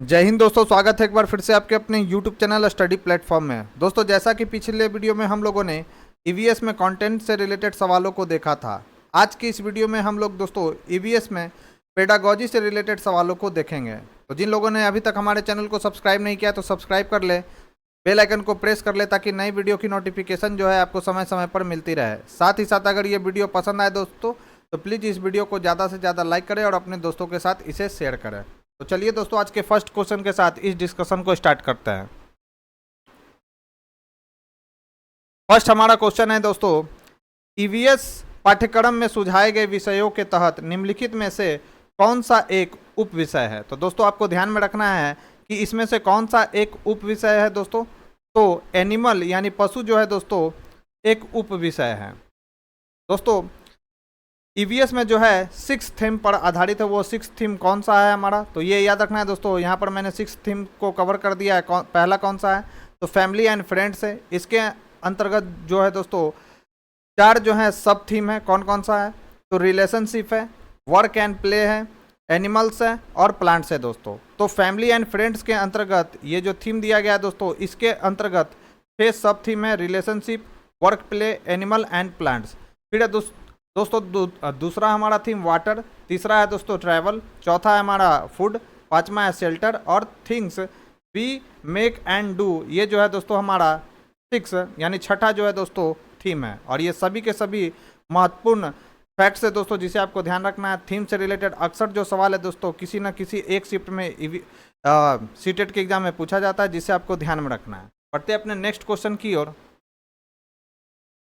जय हिंद दोस्तों, स्वागत है एक बार फिर से आपके अपने YouTube चैनल स्टडी प्लेटफॉर्म में। दोस्तों, जैसा कि पिछले वीडियो में हम लोगों ने ईवीएस में कंटेंट से रिलेटेड सवालों को देखा था, आज की इस वीडियो में हम लोग दोस्तों ईवीएस में पेडागॉजी से रिलेटेड सवालों को देखेंगे। तो जिन लोगों ने अभी तक हमारे चैनल को सब्सक्राइब नहीं किया तो सब्सक्राइब कर ले, बेल आइकन को प्रेस कर ले ताकि नई वीडियो की नोटिफिकेशन जो है आपको समय समय पर मिलती रहे। साथ ही साथ अगर ये वीडियो पसंद आए दोस्तों तो प्लीज़ इस वीडियो को ज़्यादा से ज़्यादा लाइक करें और अपने दोस्तों के साथ इसे शेयर करें। तो चलिए दोस्तों, आज के फर्स्ट क्वेश्चन के साथ इस डिस्कशन को स्टार्ट करते हैं। फर्स्ट हमारा क्वेश्चन है दोस्तों, ईवीएस पाठ्यक्रम में सुझाए गए विषयों के तहत निम्नलिखित में से कौन सा एक उप विषय है। तो दोस्तों आपको ध्यान में रखना है कि इसमें से कौन सा एक उप विषय है दोस्तों। तो एनिमल यानी पशु जो है दोस्तों एक उप विषय है। दोस्तों ईवीएस में जो है 6 थीम पर आधारित है, वो 6 थीम कौन सा है हमारा, तो ये याद रखना है दोस्तों। यहाँ पर मैंने 6 थीम को कवर कर दिया है। पहला कौन सा है, तो फैमिली एंड फ्रेंड्स है। इसके अंतर्गत जो है दोस्तों 4 जो है सब थीम है। कौन कौन सा है, तो रिलेशनशिप है, वर्क एंड प्ले है, एनिमल्स है और प्लांट्स है दोस्तों। तो फैमिली एंड फ्रेंड्स के अंतर्गत ये जो थीम दिया गया है दोस्तों, इसके अंतर्गत 6 सब थीम है, relationship, work play, animal and plants. फिर है दोस्तों दूसरा हमारा थीम वाटर, तीसरा है दोस्तों ट्रैवल, चौथा है हमारा फूड, पांचवा है शेल्टर और things we make and do. ये जो है दोस्तों हमारा 6 यानी छठा जो है दोस्तों थीम है। और ये सभी के सभी महत्वपूर्ण फैक्ट्स है दोस्तों, जिसे आपको ध्यान रखना है। थीम से रिलेटेड अक्सर जो सवाल है दोस्तों किसी न किसी एक शिफ्ट में सीटेट के एग्जाम में पूछा जाता है, जिसे आपको ध्यान में रखना है। बढ़ते अपने नेक्स्ट क्वेश्चन की ओर।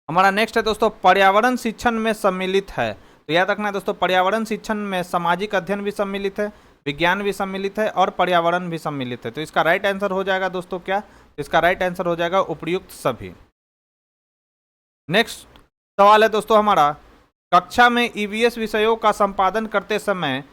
हमारा नेक्स्ट है दोस्तों, पर्यावरण शिक्षण में सम्मिलित है। तो याद रखना है दोस्तों, पर्यावरण शिक्षण में सामाजिक अध्ययन भी सम्मिलित है, विज्ञान भी सम्मिलित है और पर्यावरण भी सम्मिलित है। तो इसका राइट आंसर हो जाएगा दोस्तों क्या, तो इसका राइट आंसर हो जाएगा उपर्युक्त सभी। नेक्स्ट सवाल है दोस्तों हमारा, कक्षा में ईवीएस विषयों का संपादन करते समय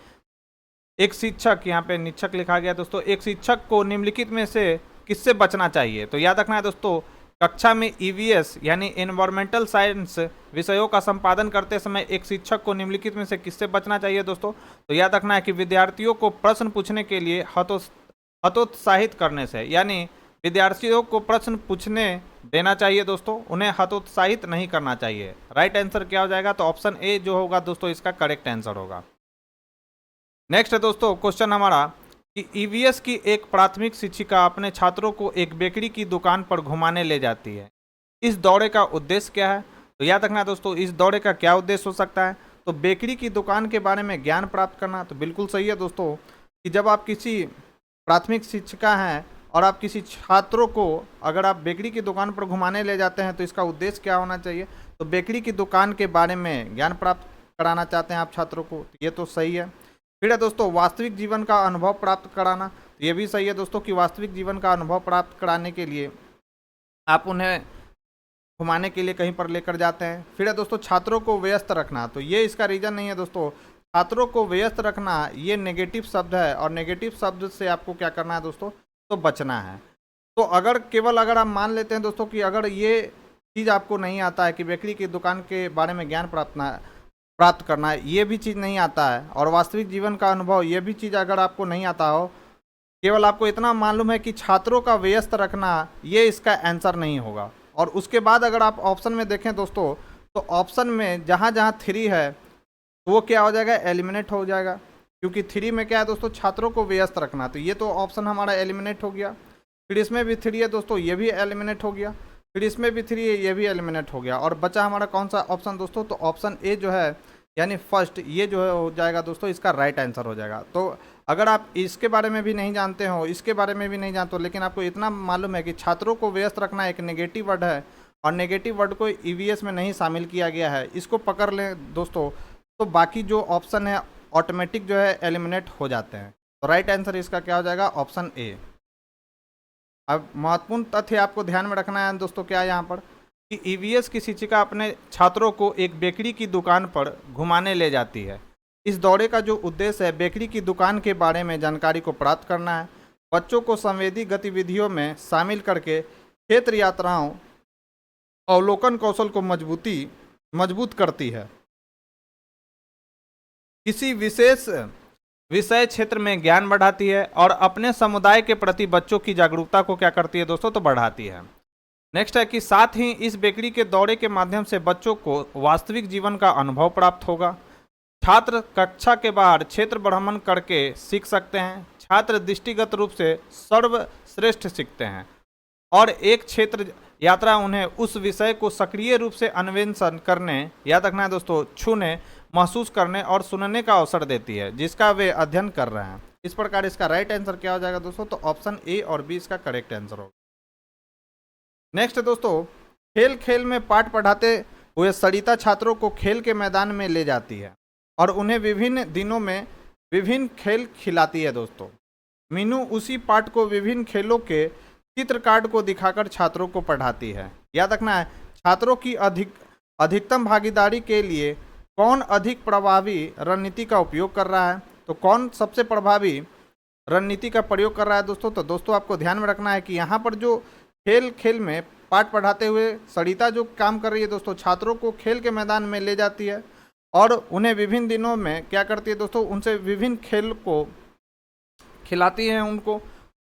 एक शिक्षक, यहाँ पे निरीक्षक लिखा गया दोस्तों, एक शिक्षक को निम्नलिखित में से किससे बचना चाहिए। तो याद रखना है दोस्तों, कक्षा में ईवीएस यानी एनवायरमेंटल साइंस विषयों का संपादन करते समय एक शिक्षक को निम्नलिखित में से किससे बचना चाहिए दोस्तों। तो याद रखना है कि विद्यार्थियों को प्रश्न पूछने के लिए हतोत्साहित करने से, यानी विद्यार्थियों को प्रश्न पूछने देना चाहिए दोस्तों, उन्हें हतोत्साहित नहीं करना चाहिए। राइट आंसर क्या हो जाएगा, तो ऑप्शन ए जो होगा दोस्तों इसका करेक्ट आंसर होगा। नेक्स्ट है दोस्तों क्वेश्चन हमारा कि ईवीएस की एक प्राथमिक शिक्षिका अपने छात्रों को एक बेकरी की दुकान पर घुमाने ले जाती है। इस दौरे का उद्देश्य क्या है। तो याद रखना दोस्तों, इस दौरे का क्या उद्देश्य हो सकता है, तो बेकरी की दुकान के बारे में ज्ञान प्राप्त करना। तो बिल्कुल सही है दोस्तों कि जब आप किसी प्राथमिक शिक्षिका हैं और आप किसी छात्रों को अगर आप बेकरी की दुकान पर घुमाने ले जाते हैं तो इसका उद्देश्य क्या होना चाहिए, तो बेकरी की दुकान के बारे में ज्ञान प्राप्त कराना चाहते हैं आप छात्रों को, ये तो सही है। फिर है दोस्तों वास्तविक जीवन का अनुभव प्राप्त कराना, तो ये भी सही है दोस्तों कि वास्तविक जीवन का अनुभव प्राप्त कराने के लिए आप उन्हें घुमाने के लिए कहीं पर लेकर जाते हैं। फिर है दोस्तों छात्रों को व्यस्त रखना, तो ये इसका रीजन नहीं है दोस्तों। छात्रों को व्यस्त रखना ये नेगेटिव शब्द है और नेगेटिव शब्द से आपको क्या करना है दोस्तों, तो बचना है। तो अगर आप मान लेते हैं दोस्तों कि अगर ये चीज़ आपको नहीं आता है कि बेकरी की दुकान के बारे में ज्ञान प्राप्त करना है, ये भी चीज़ नहीं आता है, और वास्तविक जीवन का अनुभव ये भी चीज़ अगर आपको नहीं आता हो, केवल आपको इतना मालूम है कि छात्रों का व्यस्त रखना, ये इसका आंसर नहीं होगा। और उसके बाद अगर आप ऑप्शन में देखें दोस्तों, तो ऑप्शन में जहाँ जहाँ 3 है तो वो क्या हो जाएगा, एलिमिनेट हो जाएगा, क्योंकि 3 में क्या है दोस्तों, छात्रों को व्यस्त रखना। तो ये तो ऑप्शन हमारा एलिमिनेट हो गया। फिर इसमें भी 3 है दोस्तों, ये भी एलिमिनेट हो गया। फिर इसमें भी 3 है, ये भी एलिमिनेट हो गया। और बचा हमारा कौन सा ऑप्शन दोस्तों, तो ऑप्शन ए जो है यानी फर्स्ट, ये जो है हो जाएगा दोस्तों इसका राइट आंसर हो जाएगा। तो अगर आप इसके बारे में भी नहीं जानते हो, इसके बारे में भी नहीं जानते हो, लेकिन आपको इतना मालूम है कि छात्रों को व्यस्त रखना एक नेगेटिव वर्ड है और नेगेटिव वर्ड को ईवीएस में नहीं शामिल किया गया है, इसको पकड़ लें दोस्तों, तो बाकी जो ऑप्शन है ऑटोमेटिक जो है एलिमिनेट हो जाते हैं। तो राइट आंसर इसका क्या हो जाएगा, ऑप्शन ए। अब महत्वपूर्ण तथ्य आपको ध्यान में रखना है दोस्तों, क्या है यहाँ पर कि ईवीएस की शिक्षिका अपने छात्रों को एक बेकरी की दुकान पर घुमाने ले जाती है। इस दौरे का जो उद्देश्य है बेकरी की दुकान के बारे में जानकारी को प्राप्त करना है, बच्चों को संवेदी गतिविधियों में शामिल करके क्षेत्र यात्राओं अवलोकन कौशल को मजबूत करती है। किसी विशेष विषय क्षेत्र में ज्ञान बढ़ाती है और अपने समुदाय के प्रति बच्चों की जागरूकता को क्या करती है दोस्तों, तो बढ़ाती है। नेक्स्ट है कि साथ ही इस बेकरी के दौरे के माध्यम से बच्चों को वास्तविक जीवन का अनुभव प्राप्त होगा। छात्र कक्षा के बाहर क्षेत्र भ्रमण करके सीख सकते हैं। छात्र दृष्टिगत रूप से सर्वश्रेष्ठ सीखते हैं और एक क्षेत्र यात्रा उन्हें उस विषय को सक्रिय रूप से अन्वेषण करने, याद रखना है दोस्तों, छूने, महसूस करने और सुनने का अवसर देती है जिसका वे अध्ययन कर रहे हैं। इस प्रकार इसका राइट आंसर क्या हो जाएगा दोस्तों, तो ऑप्शन ए और बी इसका करेक्ट आंसर होगा। नेक्स्ट दोस्तों, खेल खेल में पाठ पढ़ाते हुए सरिता छात्रों को खेल के मैदान में ले जाती है और उन्हें विभिन्न दिनों में विभिन्न खेल खिलाती है दोस्तों। मीनू उसी पाठ को विभिन्न खेलों के चित्र कार्ड को दिखाकर छात्रों को पढ़ाती है। याद रखना है, छात्रों की अधिकतम भागीदारी के लिए कौन अधिक प्रभावी रणनीति का उपयोग कर रहा है, तो कौन सबसे प्रभावी रणनीति का प्रयोग कर रहा है दोस्तों। तो दोस्तों आपको ध्यान में रखना है कि यहाँ पर जो खेल खेल में पाठ पढ़ाते हुए सरिता जो काम कर रही है दोस्तों, छात्रों को खेल के मैदान में ले जाती है और उन्हें विभिन्न दिनों में क्या करती है दोस्तों, उनसे विभिन्न खेल को खिलाती है उनको।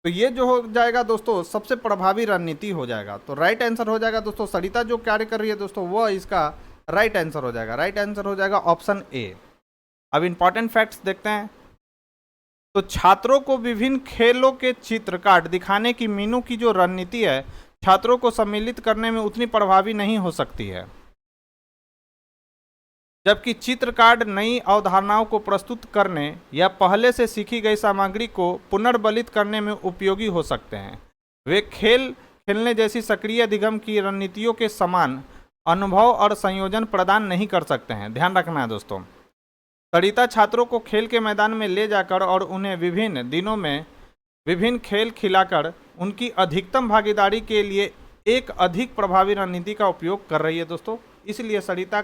तो ये जो हो जाएगा दोस्तों सबसे प्रभावी रणनीति हो जाएगा। तो राइट आंसर हो जाएगा दोस्तों, सरिता जो कार्य कर रही है दोस्तों वह इसका राइट आंसर हो जाएगा। राइट आंसर हो जाएगा ऑप्शन ए। अब इंपॉर्टेंट फैक्ट्स देखते हैं। तो छात्रों को विभिन्न खेलों के चित्र कार्ड दिखाने की मीनू की जो रणनीति है छात्रों को सम्मिलित करने में उतनी प्रभावी नहीं हो सकती है, जबकि चित्र कार्ड नई अवधारणाओं को प्रस्तुत करने या पहले से सीखी गई सामग्री को पुनर्बलित करने में उपयोगी हो सकते हैं। वे खेल खेलने जैसी सक्रिय अधिगम की रणनीतियों के समान अनुभव और संयोजन प्रदान नहीं कर सकते हैं। ध्यान रखना है दोस्तों, सरिता छात्रों को खेल के मैदान में ले जाकर और उन्हें विभिन्न दिनों में विभिन्न खेल खिलाकर उनकी अधिकतम भागीदारी के लिए एक अधिक प्रभावी रणनीति का उपयोग कर रही है दोस्तों। इसलिए सरिता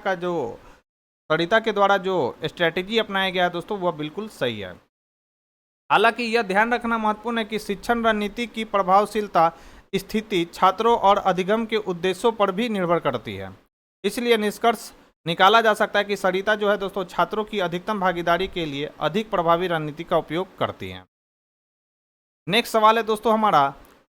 के द्वारा जो स्ट्रेटेजी अपनाया गया है दोस्तों वह बिल्कुल सही है। हालांकि यह ध्यान रखना महत्वपूर्ण है कि शिक्षण रणनीति की प्रभावशीलता स्थिति छात्रों और अधिगम के उद्देश्यों पर भी निर्भर करती है। इसलिए निष्कर्ष निकाला जा सकता है कि सरिता जो है दोस्तों छात्रों की अधिकतम भागीदारी के लिए अधिक प्रभावी रणनीति का उपयोग करती हैं। नेक्स्ट सवाल है दोस्तों हमारा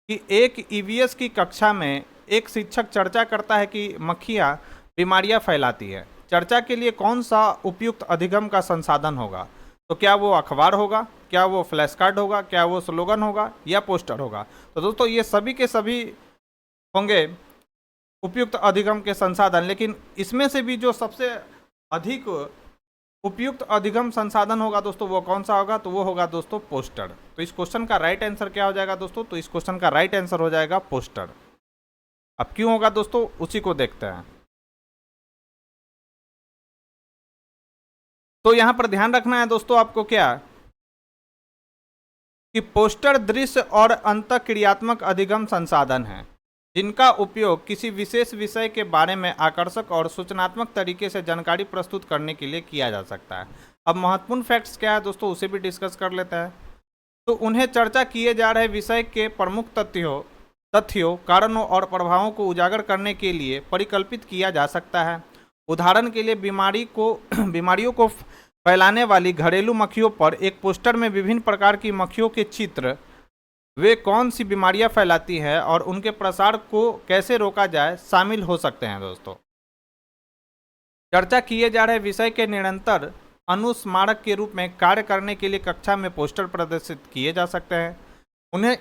कि एक ईवीएस की कक्षा में एक शिक्षक चर्चा करता है कि मक्खियां बीमारियां फैलाती है। चर्चा के लिए कौन सा उपयुक्त अधिगम का संसाधन होगा, तो क्या वो अखबार होगा, क्या वो फ्लैश कार्ड होगा, क्या वो स्लोगन होगा या पोस्टर होगा। तो दोस्तों ये सभी के सभी होंगे उपयुक्त अधिगम के संसाधन, लेकिन इसमें से भी जो सबसे अधिक उपयुक्त अधिगम संसाधन होगा दोस्तों वो कौन सा होगा, तो वो होगा दोस्तों पोस्टर। तो इस क्वेश्चन का राइट आंसर क्या हो जाएगा दोस्तों, तो इस क्वेश्चन का राइट आंसर हो जाएगा पोस्टर। अब क्यों होगा दोस्तों उसी को देखते हैं। तो यहां पर ध्यान रखना है दोस्तों आपको क्या कि पोस्टर दृश्य और अंतःक्रियात्मक अधिगम संसाधन है जिनका उपयोग किसी विशेष विषय के बारे में आकर्षक और सूचनात्मक तरीके से जानकारी प्रस्तुत करने के लिए किया जा सकता है। अब महत्वपूर्ण फैक्ट्स क्या है दोस्तों उसे भी डिस्कस कर लेते हैं। तो उन्हें चर्चा किए जा रहे विषय के प्रमुख तथ्यों कारणों और प्रभावों को उजागर करने के लिए परिकल्पित किया जा सकता है। उदाहरण के लिए बीमारियों को फैलाने वाली घरेलू मक्खियों पर एक पोस्टर में विभिन्न प्रकार की मक्खियों के चित्र, वे कौन सी बीमारियां फैलाती हैं और उनके प्रसार को कैसे रोका जाए शामिल हो सकते हैं दोस्तों। चर्चा किए जा रहे विषय के निरंतर अनुस्मारक के रूप में कार्य करने के लिए कक्षा में पोस्टर प्रदर्शित किए जा सकते हैं। उन्हें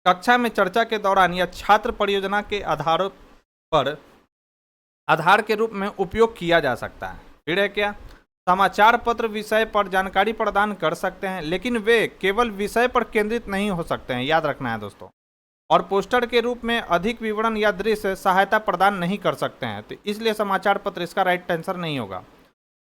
कक्षा में चर्चा के दौरान या छात्र परियोजना के आधार के रूप में उपयोग किया जा सकता है। फिर है क्या, समाचार पत्र विषय पर जानकारी प्रदान कर सकते हैं लेकिन वे केवल विषय पर केंद्रित नहीं हो सकते हैं, याद रखना है दोस्तों। और पोस्टर के रूप में अधिक विवरण या दृश्य सहायता प्रदान नहीं कर सकते हैं, तो इसलिए समाचार पत्र इसका राइट आंसर नहीं होगा।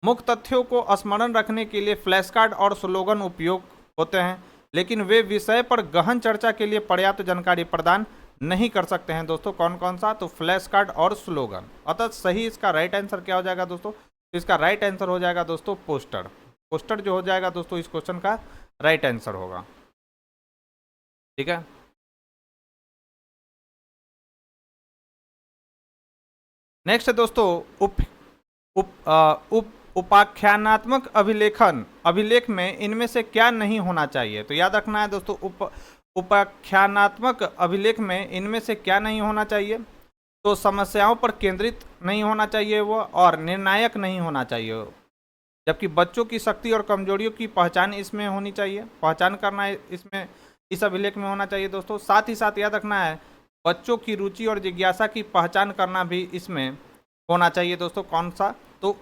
मुख्य तथ्यों को स्मरण रखने के लिए फ्लैश कार्ड और स्लोगन उपयोग होते हैं लेकिन वे विषय पर गहन चर्चा के लिए पर्याप्त जानकारी प्रदान नहीं कर सकते हैं दोस्तों। कौन कौन सा, तो फ्लैश कार्ड और स्लोगन। अतः सही इसका राइट आंसर क्या हो जाएगा दोस्तों, तो इसका राइट आंसर हो जाएगा दोस्तों पोस्टर। पोस्टर जो हो जाएगा दोस्तों इस क्वेश्चन का राइट आंसर होगा। ठीक है, नेक्स्ट है दोस्तों उपाख्यानात्मक अभिलेख में इनमें से क्या नहीं होना चाहिए। तो याद रखना है दोस्तों, उपाख्यानात्मक अभिलेख में इनमें से क्या नहीं होना चाहिए। तो समस्याओं पर केंद्रित नहीं होना चाहिए वो, और निर्णायक नहीं होना चाहिए वो। जबकि बच्चों की शक्ति और कमजोरियों की पहचान इसमें होनी चाहिए, पहचान करना इसमें इस अभिलेख में होना चाहिए दोस्तों। साथ ही साथ याद रखना है, बच्चों की रुचि और जिज्ञासा की पहचान करना भी इसमें होना चाहिए दोस्तों। कौन सा? तो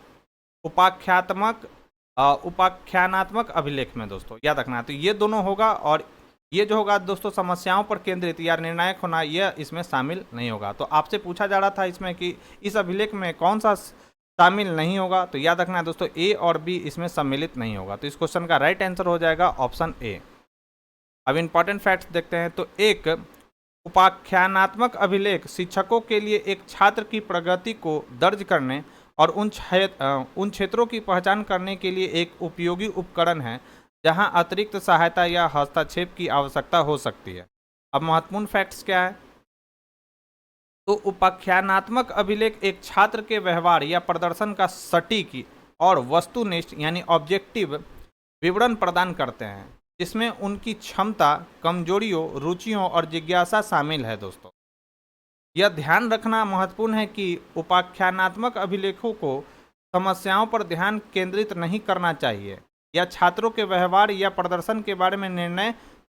उपाख्यानात्मक अभिलेख में दोस्तों याद रखना है। तो ये दोनों होगा, और ये जो होगा दोस्तों समस्याओं पर केंद्रित या निर्णायक होना, यह इसमें शामिल नहीं होगा। तो आपसे पूछा जा रहा था इसमें कि इस अभिलेख में कौन सा शामिल नहीं होगा। तो याद रखना है दोस्तों, ए और बी इसमें सम्मिलित नहीं होगा। तो इस क्वेश्चन का राइट आंसर हो जाएगा ऑप्शन ए। अब इंपॉर्टेंट फैक्ट्स देखते हैं। तो एक उपाख्यानात्मक अभिलेख शिक्षकों के लिए एक छात्र की प्रगति को दर्ज करने और उन क्षेत्रों की पहचान करने के लिए एक उपयोगी उपकरण है जहां अतिरिक्त सहायता या हस्तक्षेप की आवश्यकता हो सकती है। अब महत्वपूर्ण फैक्ट्स क्या है? तो उपाख्यानात्मक अभिलेख एक छात्र के व्यवहार या प्रदर्शन का सटीक और वस्तुनिष्ठ यानी ऑब्जेक्टिव विवरण प्रदान करते हैं, जिसमें उनकी क्षमता, कमजोरियों, रुचियों और जिज्ञासा शामिल है दोस्तों। यह ध्यान रखना महत्वपूर्ण है कि उपाख्यानात्मक अभिलेखों को समस्याओं पर ध्यान केंद्रित नहीं करना चाहिए या छात्रों के व्यवहार या प्रदर्शन के बारे में निर्णय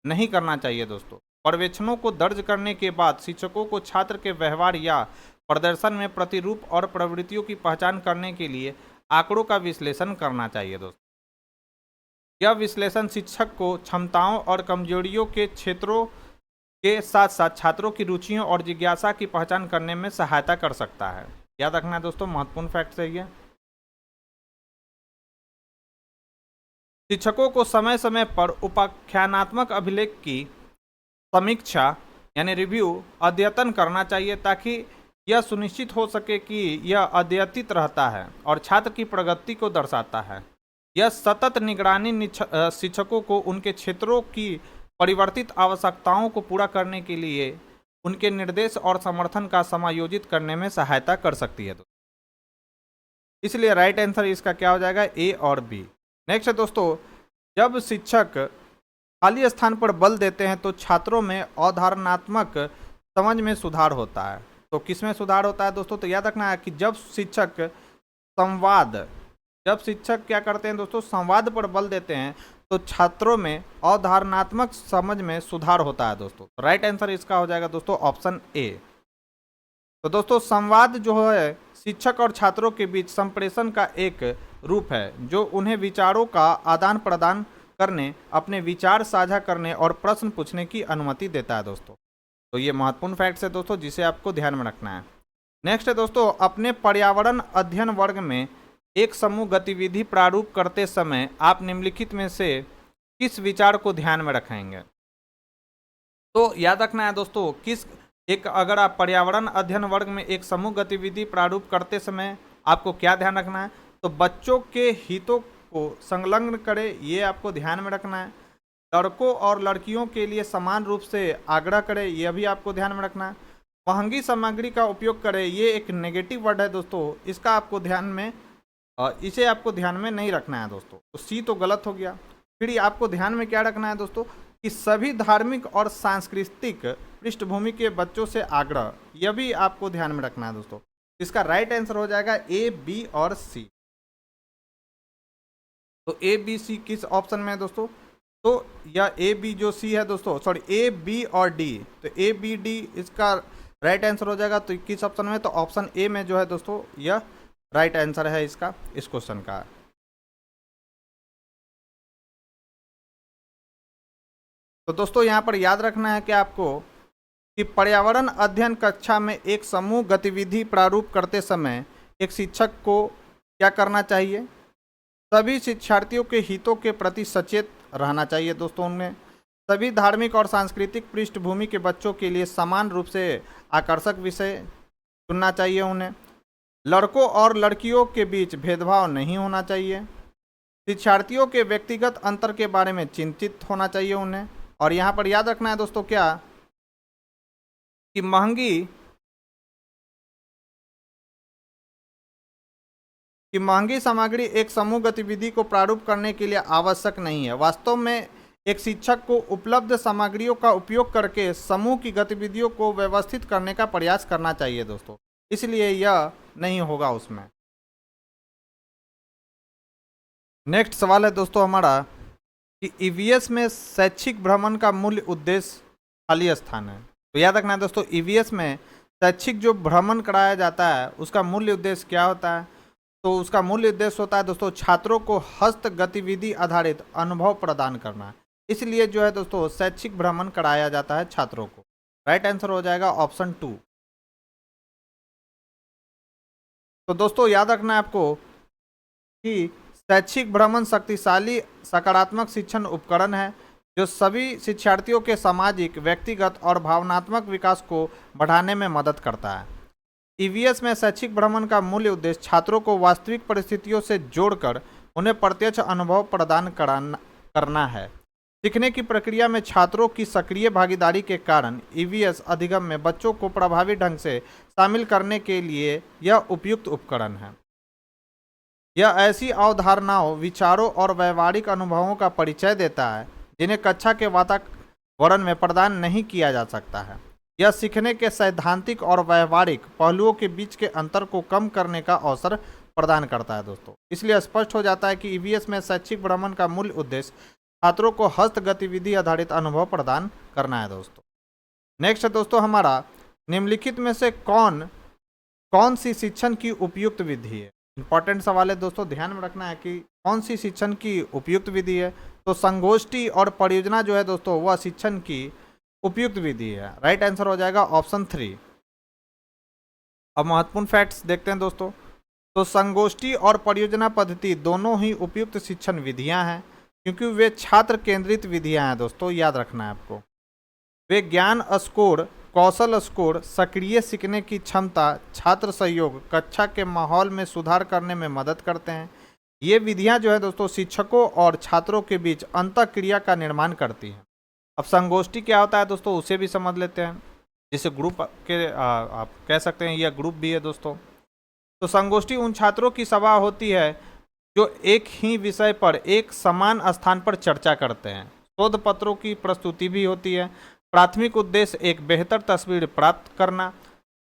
नहीं करना चाहिए दोस्तों। पर्यवेक्षणों को दर्ज करने के बाद शिक्षकों को छात्र के व्यवहार या प्रदर्शन में प्रतिरूप और प्रवृत्तियों की पहचान करने के लिए आंकड़ों का विश्लेषण करना चाहिए दोस्तों। यह विश्लेषण शिक्षक को क्षमताओं और कमजोरियों के क्षेत्रों के साथ साथ छात्रों की रुचियों और जिज्ञासा की पहचान करने में सहायता कर सकता है। याद रखना है दोस्तों, महत्वपूर्ण फैक्ट है ये। शिक्षकों को समय समय पर उपाख्यानात्मक अभिलेख की समीक्षा यानी रिव्यू अद्यतन करना चाहिए, ताकि यह सुनिश्चित हो सके कि यह अद्यतित रहता है और छात्र की प्रगति को दर्शाता है। यह सतत निगरानी शिक्षकों को उनके क्षेत्रों की परिवर्तित आवश्यकताओं को पूरा करने के लिए उनके निर्देश और समर्थन का समायोजित करने में सहायता कर सकती है। इसलिए राइट आंसर इसका क्या हो जाएगा? ए और बी। नेक्स्ट है दोस्तों, जब शिक्षक खाली स्थान पर बल देते हैं तो छात्रों में अवधारणात्मक समझ में सुधार होता है। तो किस में सुधार होता है दोस्तों? तो याद रखना है कि जब शिक्षक क्या करते हैं दोस्तों, संवाद पर बल देते हैं तो छात्रों में अवधारणात्मक समझ में सुधार होता है दोस्तों। तो राइट आंसर इसका हो जाएगा दोस्तों ऑप्शन ए। तो दोस्तों संवाद जो है शिक्षक और छात्रों के बीच संप्रेषण का एक रूप है जो उन्हें विचारों का आदान प्रदान करने, अपने विचार साझा करने और प्रश्न पूछने की अनुमति देता है दोस्तों। तो ये महत्वपूर्ण फैक्ट्स है दोस्तों, जिसे आपको ध्यान में रखना है। नेक्स्ट है दोस्तों, अपने पर्यावरण अध्ययन वर्ग में एक समूह गतिविधि प्रारूप करते समय आप निम्नलिखित में से किस विचार को ध्यान में रखेंगे? तो याद रखना है दोस्तों, अगर आप पर्यावरण अध्ययन वर्ग में एक समूह गतिविधि प्रारूप करते समय आपको क्या ध्यान रखना है? तो बच्चों के हितों को संलग्न करे, ये आपको ध्यान में रखना है। लड़कों और लड़कियों के लिए समान रूप से आग्रह करे, यह भी आपको ध्यान में रखना है। महंगी सामग्री का उपयोग करे, ये एक नेगेटिव वर्ड है दोस्तों, इसे आपको ध्यान में नहीं रखना है दोस्तों। तो सी तो गलत हो गया। फिर आपको ध्यान में क्या रखना है दोस्तों कि सभी धार्मिक और सांस्कृतिक पृष्ठभूमि के बच्चों से आग्रह, यह भी आपको ध्यान में रखना है दोस्तों। इसका राइट आंसर हो जाएगा ए, बी और सी। तो ए, बी, सी किस ऑप्शन में है दोस्तों? तो यह ए, बी जो सी है दोस्तों, सॉरी ए, बी और डी, तो ए, बी, डी इसका राइट आंसर हो जाएगा। तो किस ऑप्शन में? तो ऑप्शन ए में जो है दोस्तों यह राइट आंसर है इसका, इस क्वेश्चन का। तो दोस्तों यहाँ पर याद रखना है कि आपको कि पर्यावरण अध्ययन कक्षा में एक समूह गतिविधि प्रारूप करते समय एक शिक्षक को क्या करना चाहिए? सभी शिक्षार्थियों के हितों के प्रति सचेत रहना चाहिए दोस्तों। उनमें सभी धार्मिक और सांस्कृतिक पृष्ठभूमि के बच्चों के लिए समान रूप से आकर्षक विषय चुनना चाहिए। उन्हें लड़कों और लड़कियों के बीच भेदभाव नहीं होना चाहिए। शिक्षार्थियों के व्यक्तिगत अंतर के बारे में चिंतित होना चाहिए उन्हें। और यहाँ पर याद रखना है दोस्तों क्या कि महंगी कि महंगी सामग्री एक समूह गतिविधि को प्रारूप करने के लिए आवश्यक नहीं है। वास्तव में एक शिक्षक को उपलब्ध सामग्रियों का उपयोग करके समूह की गतिविधियों को व्यवस्थित करने का प्रयास करना चाहिए दोस्तों, इसलिए यह नहीं होगा उसमें। नेक्स्ट सवाल है दोस्तों हमारा कि ईवीएस में शैक्षिक भ्रमण का मूल्य उद्देश्य खाली स्थान है। तो याद रखना है दोस्तों, ईवीएस में शैक्षिक जो भ्रमण कराया जाता है उसका मूल्य उद्देश्य क्या होता है? तो उसका मूल्य उद्देश्य होता है दोस्तों छात्रों को हस्त गतिविधि आधारित अनुभव प्रदान करना। इसलिए जो है दोस्तों शैक्षिक भ्रमण कराया जाता है छात्रों को। राइट आंसर हो जाएगा ऑप्शन 2। तो दोस्तों याद रखना है आपको कि शैक्षिक भ्रमण शक्तिशाली सकारात्मक शिक्षण उपकरण है जो सभी शिक्षार्थियों के सामाजिक, व्यक्तिगत और भावनात्मक विकास को बढ़ाने में मदद करता है। ईवीएस में शैक्षिक भ्रमण का मूल्य उद्देश्य छात्रों को वास्तविक परिस्थितियों से जोड़कर उन्हें प्रत्यक्ष अनुभव प्रदान करना है। सीखने की प्रक्रिया में छात्रों की सक्रिय भागीदारी के कारण ईवीएस अधिगम में बच्चों को प्रभावी ढंग से शामिल करने के लिए यह उपयुक्त उपकरण है। यह ऐसी अवधारणाओं, विचारों और व्यवहारिक अनुभवों का परिचय देता है जिन्हें कक्षा के वातावरण में प्रदान नहीं किया जा सकता है। यह सीखने के सैद्धांतिक और व्यवहारिक पहलुओं के बीच के अंतर को कम करने का अवसर प्रदान करता है दोस्तों। इसलिए स्पष्ट हो जाता है कि ईवीएस में शैक्षिक भ्रमण का मूल उद्देश्य छात्रों को हस्त गतिविधि आधारित अनुभव प्रदान करना है दोस्तों। नेक्स्ट है दोस्तों हमारा, निम्नलिखित में से कौन सी शिक्षण की उपयुक्त विधि है? इंपॉर्टेंट सवाल है दोस्तों, ध्यान में रखना है कि कौन सी शिक्षण की उपयुक्त विधि है। तो संगोष्ठी और परियोजना जो है दोस्तों वह शिक्षण की उपयुक्त विधि है। राइट आंसर हो जाएगा ऑप्शन 3। अब महत्वपूर्ण फैक्ट्स देखते हैं दोस्तों। तो संगोष्ठी और परियोजना पद्धति दोनों ही उपयुक्त शिक्षण विधियां हैं क्योंकि वे छात्र केंद्रित विधियां हैं दोस्तों, याद रखना है आपको। वे ज्ञान स्कोर, कौशल स्कोर, सक्रिय सीखने की क्षमता, छात्र सहयोग, कक्षा के माहौल में सुधार करने में मदद करते हैं। ये विधियां जो है दोस्तों शिक्षकों और छात्रों के बीच अंतःक्रिया का निर्माण करती हैं। अब संगोष्ठी क्या होता है दोस्तों उसे भी समझ लेते हैं, जिसे ग्रुप के आप कह सकते हैं, यह ग्रुप भी है दोस्तों। तो संगोष्ठी उन छात्रों की सभा होती है जो एक ही विषय पर एक समान स्थान पर चर्चा करते हैं। शोध पत्रों की प्रस्तुति भी होती है। प्राथमिक उद्देश्य एक बेहतर तस्वीर प्राप्त करना।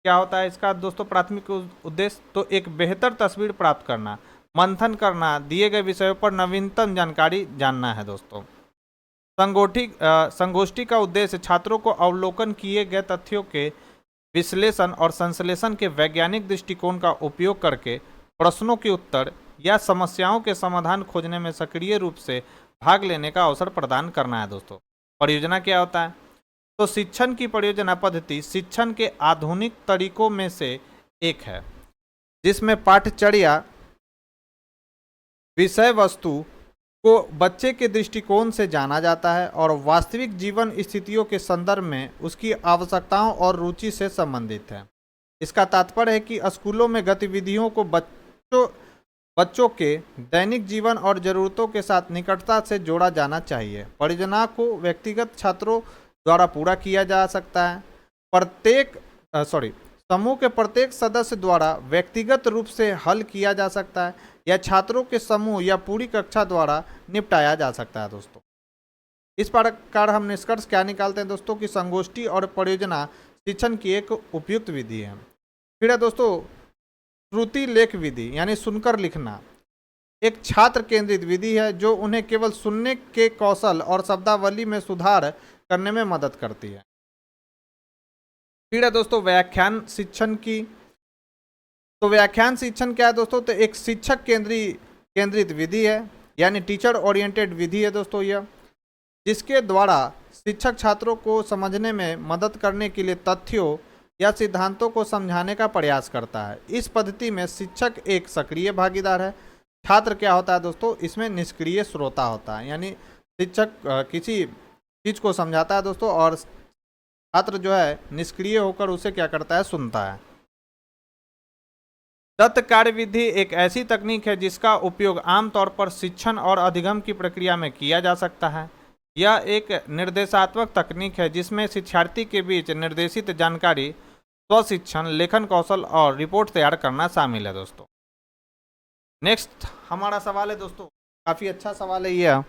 क्या होता है इसका दोस्तों प्राथमिक उद्देश्य? तो एक बेहतर तस्वीर प्राप्त करना, मंथन करना, दिए गए विषयों पर नवीनतम जानकारी जानना है दोस्तों। संगोष्ठी का उद्देश्य छात्रों को अवलोकन किए गए तथ्यों के विश्लेषण और संश्लेषण के वैज्ञानिक दृष्टिकोण का उपयोग करके प्रश्नों के उत्तर या समस्याओं के समाधान खोजने में सक्रिय रूप से भाग लेने का अवसर प्रदान करना है दोस्तों। परियोजना क्या होता है? तो शिक्षण की परियोजना पद्धति शिक्षण के आधुनिक तरीकों में से एक है जिसमें पाठ्यचर्या विषय वस्तु को बच्चे के दृष्टिकोण से जाना जाता है और वास्तविक जीवन स्थितियों के संदर्भ में उसकी आवश्यकताओं और रुचि से संबंधित है। इसका तात्पर्य है कि स्कूलों में गतिविधियों को बच्चों के दैनिक जीवन और ज़रूरतों के साथ निकटता से जोड़ा जाना चाहिए। परियोजना को व्यक्तिगत छात्रों द्वारा पूरा किया जा सकता है। समूह के प्रत्येक सदस्य द्वारा व्यक्तिगत रूप से हल किया जा सकता है या छात्रों के समूह या पूरी कक्षा द्वारा निपटाया जा सकता है दोस्तों। इस प्रकार हम निष्कर्ष क्या निकालते हैं दोस्तों कि संगोष्ठी और परियोजना शिक्षण की एक उपयुक्त विधि है। फिर है दोस्तों श्रुति लेख विधि, यानी सुनकर लिखना, एक छात्र केंद्रित विधि है जो उन्हें केवल सुनने के कौशल और शब्दावली में सुधार करने में मदद करती है। फिर है दोस्तों व्याख्यान शिक्षण की। तो व्याख्यान शिक्षण क्या है दोस्तों? तो एक शिक्षक केंद्रित विधि है, यानी टीचर ओरिएंटेड विधि है दोस्तों यह, जिसके द्वारा शिक्षक छात्रों को समझने में मदद करने के लिए तथ्यों या सिद्धांतों को समझाने का प्रयास करता है। इस पद्धति में शिक्षक एक सक्रिय भागीदार है, छात्र क्या होता है दोस्तों? इसमें निष्क्रिय श्रोता होता है, यानी शिक्षक किसी चीज़ को समझाता है दोस्तों और छात्र जो है निष्क्रिय होकर उसे क्या करता है? सुनता है। दत्त कार्य विधि एक ऐसी तकनीक है जिसका उपयोग आमतौर पर शिक्षण और अधिगम की प्रक्रिया में किया जा सकता है। यह एक निर्देशात्मक तकनीक है जिसमें शिक्षार्थी के बीच निर्देशित जानकारी, स्वशिक्षण, लेखन कौशल और रिपोर्ट तैयार करना शामिल है दोस्तों। नेक्स्ट हमारा सवाल है दोस्तों, काफी अच्छा सवाल है यह,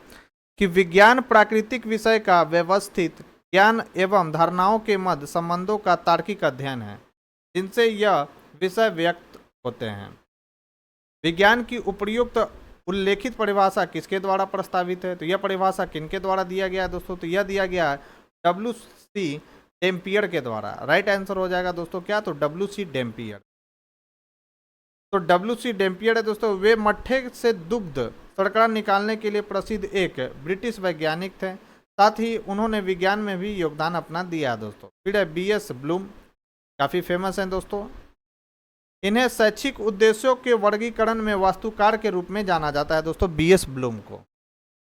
कि विज्ञान प्राकृतिक विषय का व्यवस्थित ज्ञान एवं धारणाओं के मध्य संबंधों का तार्किक अध्ययन है जिनसे यह विषय व्यक्त होते हैं। विज्ञान की उपयुक्त उल्लेखित परिभाषा किसके द्वारा प्रस्तावित है? तो यह परिभाषा किनके द्वारा दिया गया है दोस्तों? तो यह दिया गया है W.C. डेम्पियर के द्वारा। राइट आंसर हो जाएगा दोस्तों क्या? तो W.C. डेम्पियर। तो W.C. डेम्पियर है दोस्तों, वे मट्ठे से दुग्ध शर्करा निकालने के लिए प्रसिद्ध एक ब्रिटिश वैज्ञानिक थे। साथ ही उन्होंने विज्ञान में भी योगदान अपना दिया है दोस्तों। फिर है B.S. ब्लूम, काफ़ी फेमस हैं दोस्तों। इन्हें शैक्षिक उद्देश्यों के वर्गीकरण में वास्तुकार के रूप में जाना जाता है दोस्तों, B.S. ब्लूम को।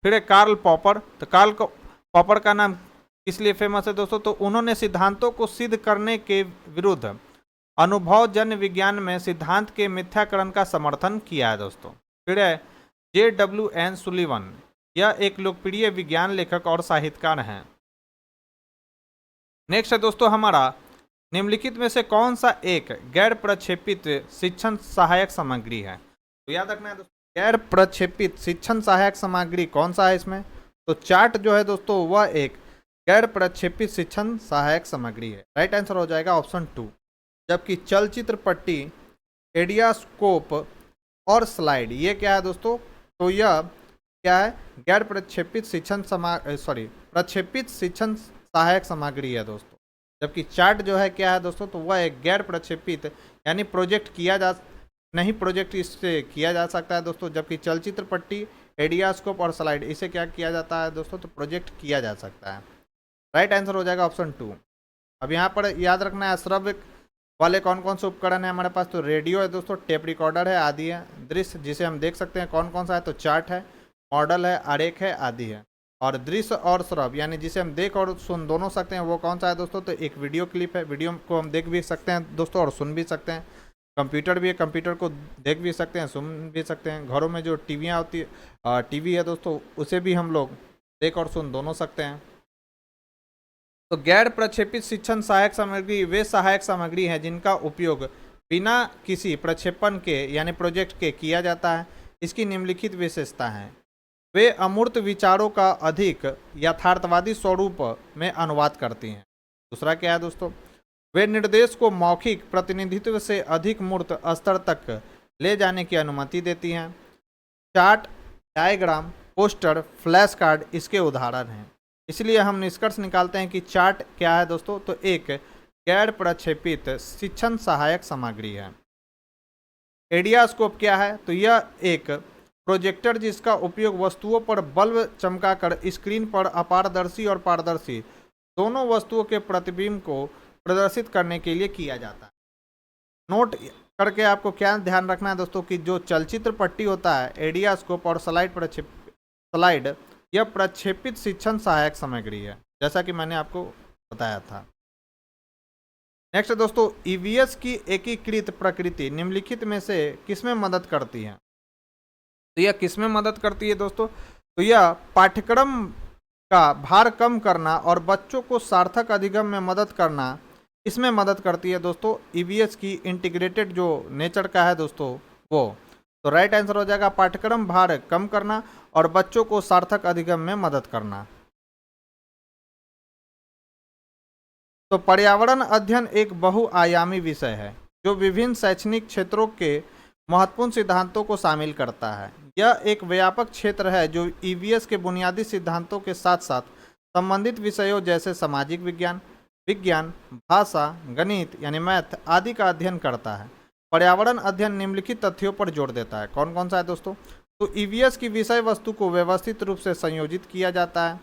फिर है कार्ल पॉपर। तो कार्ल पॉपर का नाम किस लिए फेमस है दोस्तों? तो उन्होंने सिद्धांतों को सिद्ध करने के विरुद्ध अनुभवजन्य विज्ञान में सिद्धांत के मिथ्याकरण का समर्थन किया है दोस्तों। फिर है J.W.N. सुलिवन, यह एक लोकप्रिय विज्ञान लेखक और साहित्यकार हैं। नेक्स्ट है दोस्तों हमारा, निम्नलिखित में से कौन सा एक गैर प्रक्षेपित शिक्षण सहायक सामग्री है? तो याद रखना है दोस्तों, गैर प्रक्षेपित शिक्षण सहायक सामग्री कौन सा है इसमें? तो चार्ट जो है दोस्तों वह एक गैर प्रक्षेपित शिक्षण सहायक सामग्री है। राइट आंसर हो जाएगा ऑप्शन 2। जबकि चलचित्र पट्टी, एडियास्कोप और स्लाइड ये क्या है दोस्तों? तो यह क्या है? गैर प्रक्षेपित शिक्षण प्रक्षेपित शिक्षण सहायक सामग्री है दोस्तों। जबकि चार्ट जो है क्या है दोस्तों? तो वह एक गैर प्रक्षेपित यानी प्रोजेक्ट इससे किया जा सकता है दोस्तों। जबकि चलचित्र पट्टी, एडियास्कोप और स्लाइड इसे क्या किया जाता है दोस्तों? तो प्रोजेक्ट किया जा सकता है। राइट आंसर हो जाएगा ऑप्शन 2। अब यहाँ पर याद रखना है श्रव्य वाले कौन कौन से उपकरण है हमारे पास? तो रेडियो है दोस्तों, टेप रिकॉर्डर है, आदि है। दृश्य जिसे हम देख सकते हैं कौन कौन सा है? तो चार्ट है, मॉडल है, आरेख है, आदि है। और दृश्य और श्रव्य यानी जिसे हम देख और सुन दोनों सकते हैं वो कौन सा है दोस्तों? तो एक वीडियो क्लिप है, वीडियो को हम देख भी सकते हैं दोस्तों और सुन भी सकते हैं। कंप्यूटर भी है, कंप्यूटर को देख भी सकते हैं, सुन भी सकते हैं। घरों में जो टीवियाँ होती है, टीवी है दोस्तों, उसे भी हम लोग देख और सुन दोनों सकते हैं। तो गैर प्रक्षेपित शिक्षण सहायक सामग्री वे सहायक सामग्री हैं जिनका उपयोग बिना किसी प्रक्षेपण के यानी प्रोजेक्ट के किया जाता है। इसकी निम्नलिखित विशेषता है, वे अमूर्त विचारों का अधिक यथार्थवादी स्वरूप में अनुवाद करती हैं। दूसरा क्या है दोस्तों? वे निर्देश को मौखिक प्रतिनिधित्व से अधिक मूर्त स्तर तक ले जाने की अनुमति देती हैं। Chart, diagram, poster, flash card इसके उदाहरण हैं। इसलिए हम निष्कर्ष निकालते हैं कि चार्ट क्या है दोस्तों? तो एक गैर प्रक्षेपित शिक्षण सहायक सामग्री है। एडियास्कोप क्या है? तो यह एक प्रोजेक्टर जिसका उपयोग वस्तुओं पर बल्ब चमकाकर स्क्रीन पर अपारदर्शी और पारदर्शी दोनों वस्तुओं के प्रतिबिंब को प्रदर्शित करने के लिए किया जाता है। नोट करके आपको क्या ध्यान रखना है दोस्तों कि जो चलचित्र पट्टी होता है, एडियास्कोप और स्लाइड यह प्रक्षेपित शिक्षण सहायक सामग्री है, जैसा कि मैंने आपको बताया था। नेक्स्ट दोस्तों, ईवीएस की एकीकृत प्रकृति निम्नलिखित में से किसमें मदद करती है? तो यह किसमें मदद करती है दोस्तों? तो यह पाठ्यक्रम का भार कम करना और बच्चों को सार्थक अधिगम में मदद करना, इसमें मदद करती है दोस्तों। ईवीएस की इंटीग्रेटेड जो नेचर का है दोस्तों वो। तो राइट आंसर हो जाएगा पाठ्यक्रम भार कम करना और बच्चों को सार्थक अधिगम में मदद करना। तो पर्यावरण अध्ययन एक बहुआयामी विषय है जो विभिन्न शैक्षणिक क्षेत्रों के महत्वपूर्ण सिद्धांतों को शामिल करता है। यह एक व्यापक क्षेत्र है जो ईवीएस के बुनियादी सिद्धांतों के साथ साथ संबंधित विषयों जैसे सामाजिक विज्ञान, भाषा, गणित यानी मैथ आदि का अध्ययन करता है। पर्यावरण अध्ययन निम्नलिखित तथ्यों पर जोर देता है। कौन कौन सा है दोस्तों? तो ईवीएस की विषय वस्तु को व्यवस्थित रूप से संयोजित किया जाता है।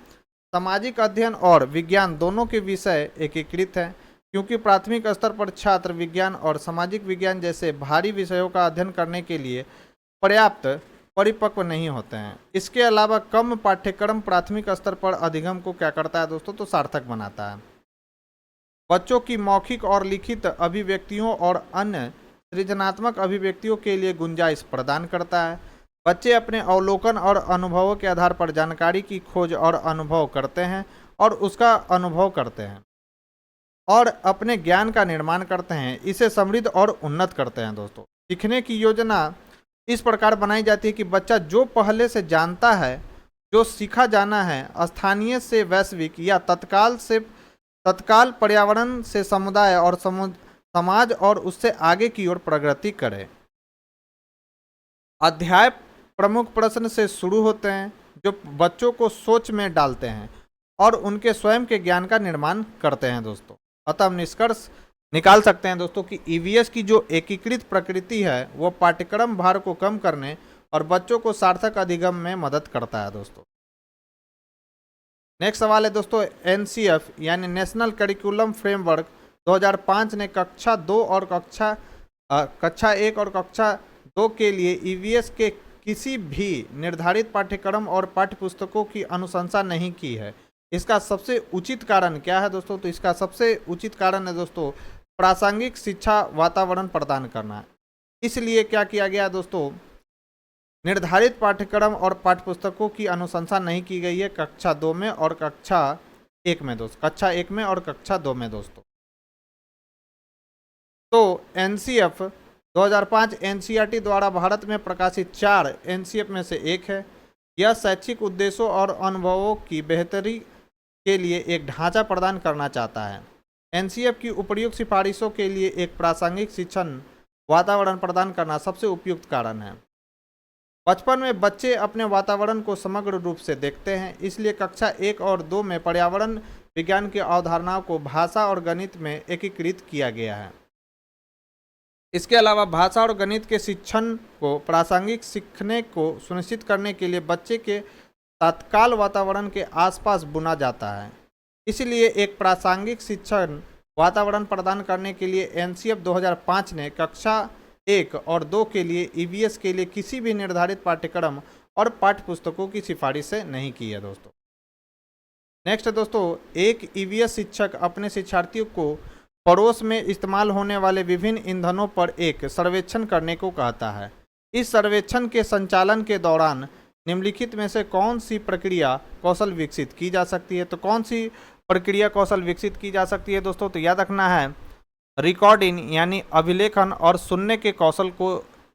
सामाजिक अध्ययन और विज्ञान दोनों के विषय एकीकृत हैं क्योंकि प्राथमिक स्तर पर छात्र विज्ञान और सामाजिक विज्ञान जैसे भारी विषयों का अध्ययन करने के लिए पर्याप्त परिपक्व नहीं होते हैं। इसके अलावा कम पाठ्यक्रम प्राथमिक स्तर पर अधिगम को क्या करता है दोस्तों? तो सार्थक बनाता है। बच्चों की मौखिक और लिखित अभिव्यक्तियों और अन्य सृजनात्मक अभिव्यक्तियों के लिए गुंजाइश प्रदान करता है। बच्चे अपने अवलोकन और अनुभवों के आधार पर जानकारी की खोज और अनुभव करते हैं और उसका अनुभव करते हैं और अपने ज्ञान का निर्माण करते हैं। इसे समृद्ध और उन्नत करते हैं दोस्तों। सीखने की योजना इस प्रकार बनाई जाती है कि बच्चा जो पहले से जानता है, जो सीखा जाना है, स्थानीय से वैश्विक या तत्काल पर्यावरण से समुदाय और समाज और उससे आगे की ओर प्रगति करे। अध्याय प्रमुख प्रश्न से शुरू होते हैं जो बच्चों को सोच में डालते हैं और उनके स्वयं के ज्ञान का निर्माण करते हैं दोस्तों। अतः हम निष्कर्ष निकाल सकते हैं दोस्तों कि ईवीएस की जो एकीकृत प्रकृति है वो पाठ्यक्रम भार को कम करने और बच्चों को सार्थक अधिगम में मदद करता है दोस्तों। नेक्स्ट सवाल है दोस्तों, एनसीएफ यानी नेशनल करिकुलम फ्रेमवर्क 2005 ने कक्षा 1 और कक्षा 2 के लिए ईवीएस के किसी भी निर्धारित पाठ्यक्रम और पाठ्यपुस्तकों की अनुशंसा नहीं की है। इसका सबसे उचित कारण क्या है दोस्तों? तो इसका सबसे उचित कारण है दोस्तों प्रासंगिक शिक्षा वातावरण प्रदान करना। इसलिए क्या किया गया दोस्तों, निर्धारित पाठ्यक्रम और पाठ्यपुस्तकों की अनुशंसा नहीं की गई है कक्षा 2 में और कक्षा 1 में दोस्तों, कक्षा 1 में और कक्षा 2 में दोस्तों। तो एनसीएफ 2005 एनसीईआरटी द्वारा भारत में प्रकाशित 4 एनसीएफ में से एक है। यह शैक्षिक उद्देश्यों और अनुभवों की बेहतरी के लिए एक ढांचा प्रदान करना चाहता है। एनसीएफ की उपर्युक्त सिफारिशों के लिए एक प्रासंगिक शिक्षण वातावरण प्रदान करना सबसे उपयुक्त कारण है। बचपन में बच्चे अपने वातावरण को समग्र रूप से देखते हैं, इसलिए कक्षा 1 और 2 में पर्यावरण विज्ञान की अवधारणाओं को भाषा और गणित में एकीकृत किया गया है। इसके अलावा भाषा और गणित के शिक्षण को प्रासंगिक सीखने को सुनिश्चित करने के लिए बच्चे के तत्काल वातावरण के आसपास बुना जाता है। इसलिए एक प्रासंगिक शिक्षण वातावरण प्रदान करने के लिए एनसीएफ 2005 ने कक्षा 1 और 2 के लिए ईवीएस के लिए किसी भी निर्धारित पाठ्यक्रम और पाठ्यपुस्तकों की सिफारिश नहीं की है दोस्तों। नेक्स्ट दोस्तों, एक ईवीएस शिक्षक अपने शिक्षार्थियों को पड़ोस में इस्तेमाल होने वाले विभिन्न ईंधनों पर एक सर्वेक्षण करने को कहता है। इस सर्वेक्षण के संचालन के दौरान निम्नलिखित में से कौन सी प्रक्रिया कौशल विकसित की जा सकती है? तो कौन सी प्रक्रिया कौशल विकसित की जा सकती है दोस्तों? तो याद रखना है रिकॉर्डिंग यानी अभिलेखन और सुनने के कौशल को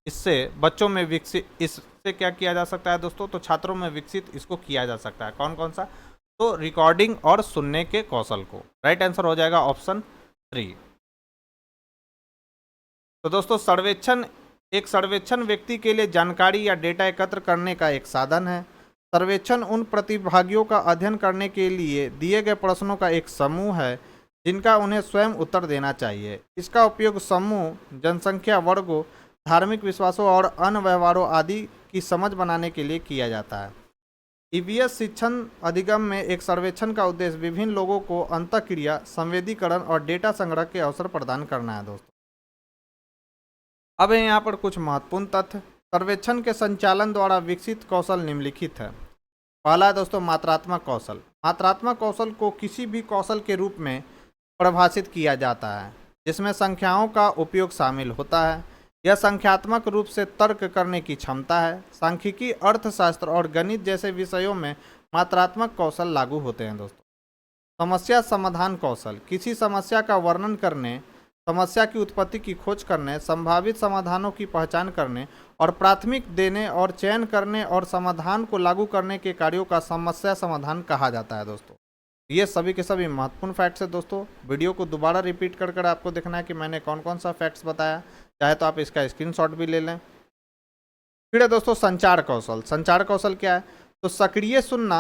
इससे बच्चों में विकसित, इससे क्या किया जा सकता है दोस्तों? तो छात्रों में विकसित इसको किया जा सकता है। कौन कौन सा? तो रिकॉर्डिंग और सुनने के कौशल को। राइट आंसर हो जाएगा ऑप्शन 3। तो दोस्तों सर्वेक्षण व्यक्ति के लिए जानकारी या डेटा एकत्र करने का एक साधन है। सर्वेक्षण उन प्रतिभागियों का अध्ययन करने के लिए दिए गए प्रश्नों का एक समूह है जिनका उन्हें स्वयं उत्तर देना चाहिए। इसका उपयोग समूह, जनसंख्या, वर्गों, धार्मिक विश्वासों और अन्य व्यवहारों आदि की समझ बनाने के लिए किया जाता है। ईवीएस शिक्षण अधिगम में एक सर्वेक्षण का उद्देश्य विभिन्न लोगों को अंतःक्रिया, संवेदीकरण और डेटा संग्रह के अवसर प्रदान करना है दोस्तों। अब है यहाँ पर कुछ महत्वपूर्ण तथ्य। सर्वेक्षण के संचालन द्वारा विकसित कौशल निम्नलिखित है। पहला है दोस्तों मात्रात्मक कौशल। मात्रात्मक कौशल को किसी भी कौशल के रूप में परिभाषित किया जाता है जिसमें संख्याओं का उपयोग शामिल होता है। यह संख्यात्मक रूप से तर्क करने की क्षमता है। सांख्यिकी, अर्थशास्त्र और गणित जैसे विषयों में मात्रात्मक कौशल लागू होते हैं दोस्तों। समस्या समाधान कौशल, किसी समस्या का वर्णन करने, समस्या की उत्पत्ति की खोज करने, संभावित समाधानों की पहचान करने और प्राथमिक देने और चयन करने और समाधान को लागू करने के कार्यों का समस्या समाधान कहा जाता है दोस्तों। ये सभी के सभी महत्वपूर्ण फैक्ट्स है दोस्तों। वीडियो को दोबारा रिपीट कर आपको देखना है कि मैंने कौन कौन सा फैक्ट्स बताया। चाहे तो आप इसका स्क्रीनशॉट भी ले लें। फिर है दोस्तों संचार कौशल। संचार कौशल क्या है? तो सक्रिय सुनना,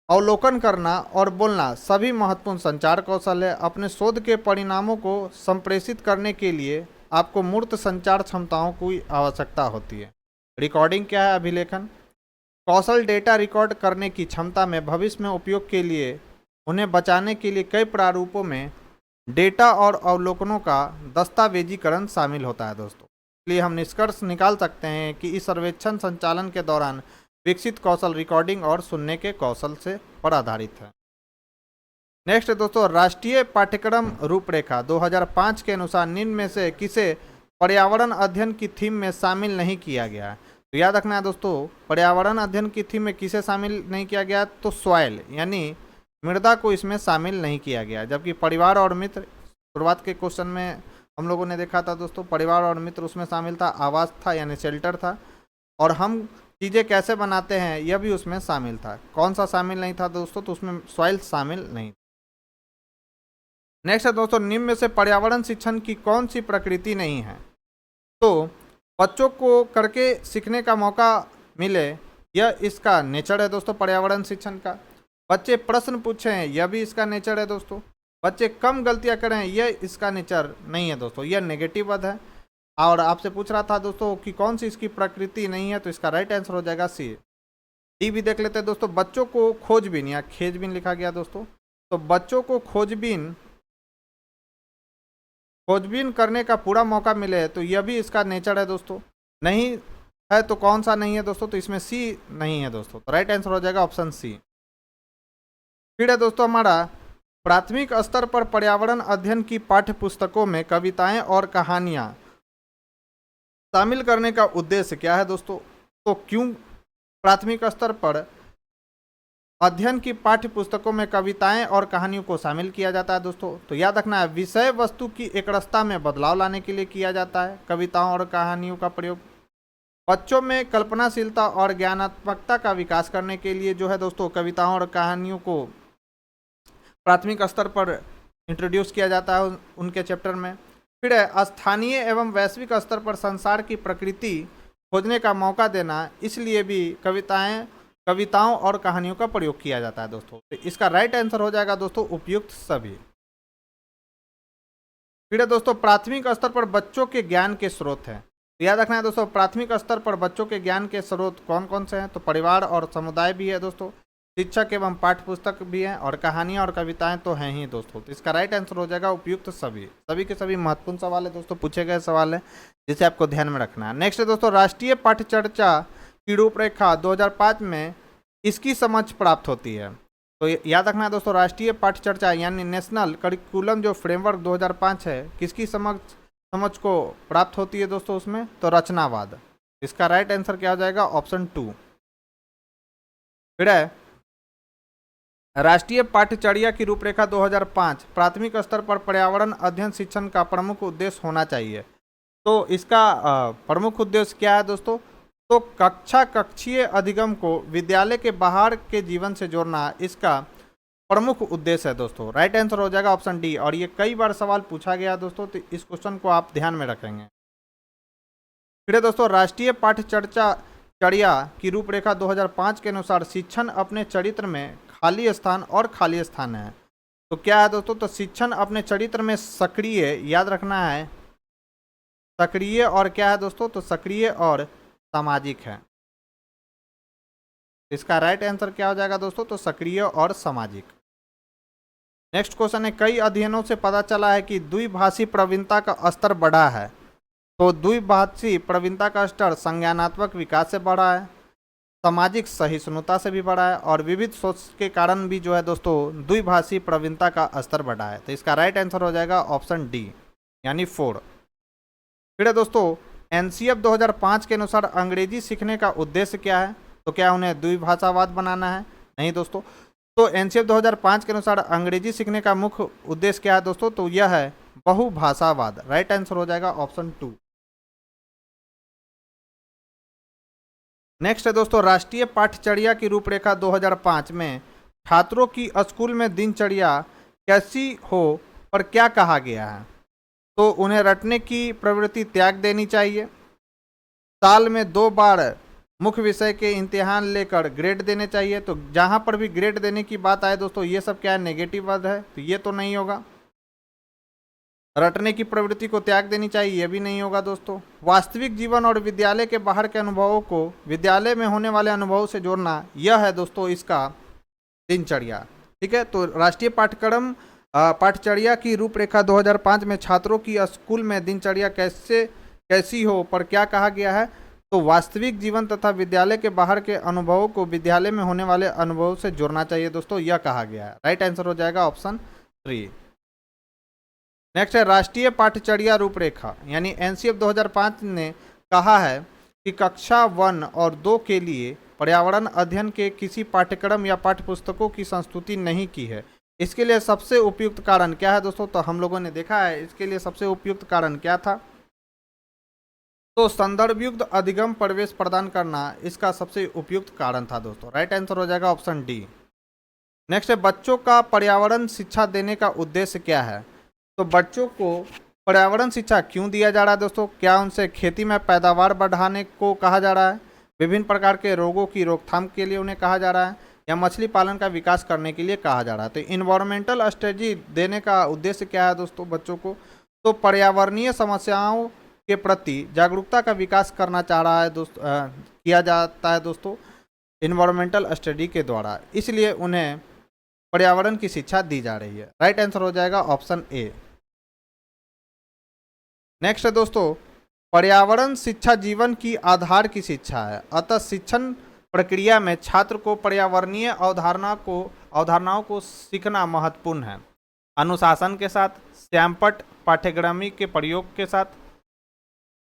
अवलोकन करना और बोलना सभी महत्वपूर्ण संचार कौशल है। अपने शोध के परिणामों को संप्रेषित करने के लिए आपको मूर्त संचार क्षमताओं की आवश्यकता होती है। रिकॉर्डिंग क्या है? अभिलेखन कौशल, डेटा रिकॉर्ड करने की क्षमता में भविष्य में उपयोग के लिए उन्हें बचाने के लिए कई प्रारूपों में डेटा और अवलोकनों का दस्तावेजीकरण शामिल होता है दोस्तों। इसलिए हम निष्कर्ष निकाल सकते हैं कि इस सर्वेक्षण संचालन के दौरान विकसित कौशल रिकॉर्डिंग और सुनने के कौशल से पर आधारित है। नेक्स्ट दोस्तों राष्ट्रीय पाठ्यक्रम रूपरेखा 2005 के अनुसार निम्न में से किसे पर्यावरण अध्ययन की थीम में शामिल नहीं किया गया है? तो याद रखना है दोस्तों पर्यावरण अध्ययन की थीम में किसे शामिल नहीं किया गया? तो सॉइल यानी मृदा को इसमें शामिल नहीं किया गया। जबकि परिवार और मित्र शुरुआत के क्वेश्चन में हम लोगों ने देखा था दोस्तों, परिवार और मित्र उसमें शामिल था, आवास था यानी शेल्टर था, और हम चीज़ें कैसे बनाते हैं यह भी उसमें शामिल था। कौन सा शामिल नहीं था दोस्तों? तो उसमें सॉइल शामिल नहीं। नेक्स्ट है दोस्तों, निम्न में से पर्यावरण शिक्षण की कौन सी प्रकृति नहीं है? तो बच्चों को करके सीखने का मौका मिले, यह इसका नेचर है दोस्तों पर्यावरण शिक्षण का। बच्चे प्रश्न पूछें, यह भी इसका नेचर है दोस्तों। बच्चे कम गलतियां करें, यह इसका नेचर नहीं है दोस्तों, यह नेगेटिव पद है। और आपसे पूछ रहा था दोस्तों कि कौन सी इसकी प्रकृति नहीं है, तो इसका राइट आंसर हो जाएगा सी। डी भी देख लेते हैं दोस्तों, बच्चों को खोजबीन या खेजबीन लिखा गया दोस्तों, तो बच्चों को खोजबीन करने का पूरा मौका मिले, तो यह भी इसका नेचर है दोस्तों। नहीं है तो कौन सा नहीं है दोस्तों? तो इसमें सी नहीं है दोस्तों, तो राइट आंसर हो जाएगा ऑप्शन सी। फिर है दोस्तों हमारा, प्राथमिक स्तर पर पर्यावरण अध्ययन की पाठ्य पुस्तकों में कविताएं और कहानियां शामिल करने का उद्देश्य क्या है दोस्तों? तो क्यों प्राथमिक स्तर पर अध्ययन की पाठ्य पुस्तकों में कविताएं और कहानियों को शामिल किया जाता है दोस्तों? तो याद रखना है, विषय वस्तु की एकरसता में बदलाव लाने के लिए किया जाता है कविताओं और कहानियों का प्रयोग। बच्चों में कल्पनाशीलता और ज्ञानात्मकता का विकास करने के लिए जो है दोस्तों कविताओं और कहानियों को प्राथमिक स्तर पर इंट्रोड्यूस किया जाता है उनके चैप्टर में। फिर है, स्थानीय एवं वैश्विक स्तर पर संसार की प्रकृति खोजने का मौका देना, इसलिए भी कविताओं और कहानियों का प्रयोग किया जाता है दोस्तों। तो इसका राइट आंसर हो जाएगा दोस्तों उपयुक्त सभी। फिर है दोस्तों, प्राथमिक स्तर पर बच्चों के ज्ञान के स्रोत हैं। तो याद रखना है दोस्तों, प्राथमिक स्तर पर बच्चों के ज्ञान के स्रोत कौन कौन से हैं? तो परिवार और समुदाय भी है दोस्तों, शिक्षक एवं पाठ्य पुस्तक भी हैं, और कहानियां और कविताएं तो हैं ही दोस्तों। तो इसका राइट आंसर हो जाएगा उपयुक्त सभी। सभी के सभी महत्वपूर्ण सवाल है दोस्तों, पूछे गए सवाल है जिसे आपको ध्यान में रखना है। नेक्स्ट है दोस्तों, राष्ट्रीय पाठ्य चर्चा की रूपरेखा 2005 में इसकी समझ प्राप्त होती है। तो याद रखना है दोस्तों, राष्ट्रीय पाठ्य चर्चा यानी नेशनल करिकुलम जो फ्रेमवर्क 2005 है, किसकी समझ को प्राप्त होती है दोस्तों उसमें? तो रचनावाद। इसका राइट आंसर क्या हो जाएगा? ऑप्शन 2। फिर है, राष्ट्रीय पाठ्यचर्या की रूपरेखा 2005 प्राथमिक स्तर पर पर्यावरण अध्ययन शिक्षण का प्रमुख उद्देश्य होना चाहिए। तो इसका प्रमुख उद्देश्य क्या है दोस्तों? तो कक्षीय अधिगम को विद्यालय के बाहर के जीवन से जोड़ना इसका प्रमुख उद्देश्य है दोस्तों। राइट आंसर हो जाएगा ऑप्शन डी, और ये कई बार सवाल पूछा गया दोस्तों, तो इस क्वेश्चन को आप ध्यान में रखेंगे। फिर दोस्तों, राष्ट्रीय पाठ्यचर्या की रूपरेखा 2005 के अनुसार शिक्षण अपने चरित्र में खाली स्थान है। तो क्या है दोस्तों? तो शिक्षण अपने चरित्र में सक्रिय, याद रखना है सक्रिय, और क्या है दोस्तों? तो सक्रिय और सामाजिक है। इसका राइट आंसर क्या हो जाएगा दोस्तों? तो सक्रिय और सामाजिक। नेक्स्ट क्वेश्चन है, कई अध्ययनों से पता चला है कि द्विभाषी प्रवीणता का स्तर बढ़ा है। तो द्विभाषी प्रवीणता का स्तर संज्ञानात्मक विकास से बढ़ा है, सामाजिक सहिष्णुता से भी बढ़ा है, और विविध सोच के कारण भी जो है दोस्तों द्विभाषी प्रवीणता का स्तर बढ़ा है। तो इसका राइट आंसर हो जाएगा ऑप्शन डी यानी 4। फिर है दोस्तों, एनसीएफ 2005 के अनुसार अंग्रेजी सीखने का उद्देश्य क्या है? तो क्या उन्हें द्विभाषावाद बनाना है? नहीं दोस्तों। तो एनसीएफ 2005 के अनुसार अंग्रेजी सीखने का मुख्य उद्देश्य क्या है दोस्तों? तो यह है बहुभाषावाद। राइट आंसर हो जाएगा ऑप्शन 2। नेक्स्ट है दोस्तों, राष्ट्रीय पाठ्यचर्या की रूपरेखा 2005 में छात्रों की स्कूल में दिनचर्या कैसी हो पर क्या कहा गया है? तो उन्हें रटने की प्रवृत्ति त्याग देनी चाहिए, साल में 2 बार मुख्य विषय के इम्तिहान लेकर ग्रेड देने चाहिए। तो जहां पर भी ग्रेड देने की बात आए दोस्तों, ये सब क्या है? नेगेटिव वर्ड है, तो ये तो नहीं होगा। रटने की प्रवृत्ति को त्याग देनी चाहिए, यह भी नहीं होगा दोस्तों। वास्तविक जीवन और विद्यालय के बाहर के अनुभवों को विद्यालय में होने वाले अनुभवों से जोड़ना, यह है दोस्तों इसका दिनचर्या। ठीक है, तो राष्ट्रीय पाठ्यचर्या की रूपरेखा 2005 में छात्रों की स्कूल में दिनचर्या कैसी हो पर क्या कहा गया है? तो वास्तविक जीवन तथा विद्यालय के बाहर के अनुभवों को विद्यालय में होने वाले अनुभवों से जोड़ना चाहिए दोस्तों, यह कहा गया है। राइट आंसर हो जाएगा ऑप्शन 3। नेक्स्ट है, राष्ट्रीय पाठ्यचर्या रूपरेखा यानी एनसीएफ 2005 ने कहा है कि कक्षा 1 और 2 के लिए पर्यावरण अध्ययन के किसी पाठ्यक्रम या पाठ्यपुस्तकों की संस्तुति नहीं की है। इसके लिए सबसे उपयुक्त कारण क्या है दोस्तों? तो हम लोगों ने देखा है इसके लिए सबसे उपयुक्त कारण क्या था, तो संदर्भयुक्त अधिगम प्रवेश प्रदान करना इसका सबसे उपयुक्त कारण था दोस्तों। राइट आंसर हो जाएगा ऑप्शन डी। नेक्स्ट है, बच्चों का पर्यावरण शिक्षा देने का उद्देश्य क्या है? तो बच्चों को पर्यावरण शिक्षा क्यों दिया जा रहा है दोस्तों? क्या उनसे खेती में पैदावार बढ़ाने को कहा जा रहा है, विभिन्न प्रकार के रोगों की रोकथाम के लिए उन्हें कहा जा रहा है, या मछली पालन का विकास करने के लिए कहा जा रहा है? तो इन्वायरमेंटल स्ट्रेटजी देने का उद्देश्य क्या है दोस्तों बच्चों को? तो पर्यावरणीय समस्याओं के प्रति जागरूकता का विकास करना चाह रहा है किया जाता है दोस्तों इन्वायरमेंटल स्टडी के द्वारा, इसलिए उन्हें पर्यावरण की शिक्षा दी जा रही है। राइट आंसर हो जाएगा ऑप्शन ए। नेक्स्ट है दोस्तों, पर्यावरण शिक्षा जीवन की आधार की शिक्षा है, अतः शिक्षण प्रक्रिया में छात्र को पर्यावरणीय अवधारणाओं को सीखना महत्वपूर्ण है। अनुशासन के साथ, श्यामपट्ट पाठ्यक्रमी के प्रयोग के साथ,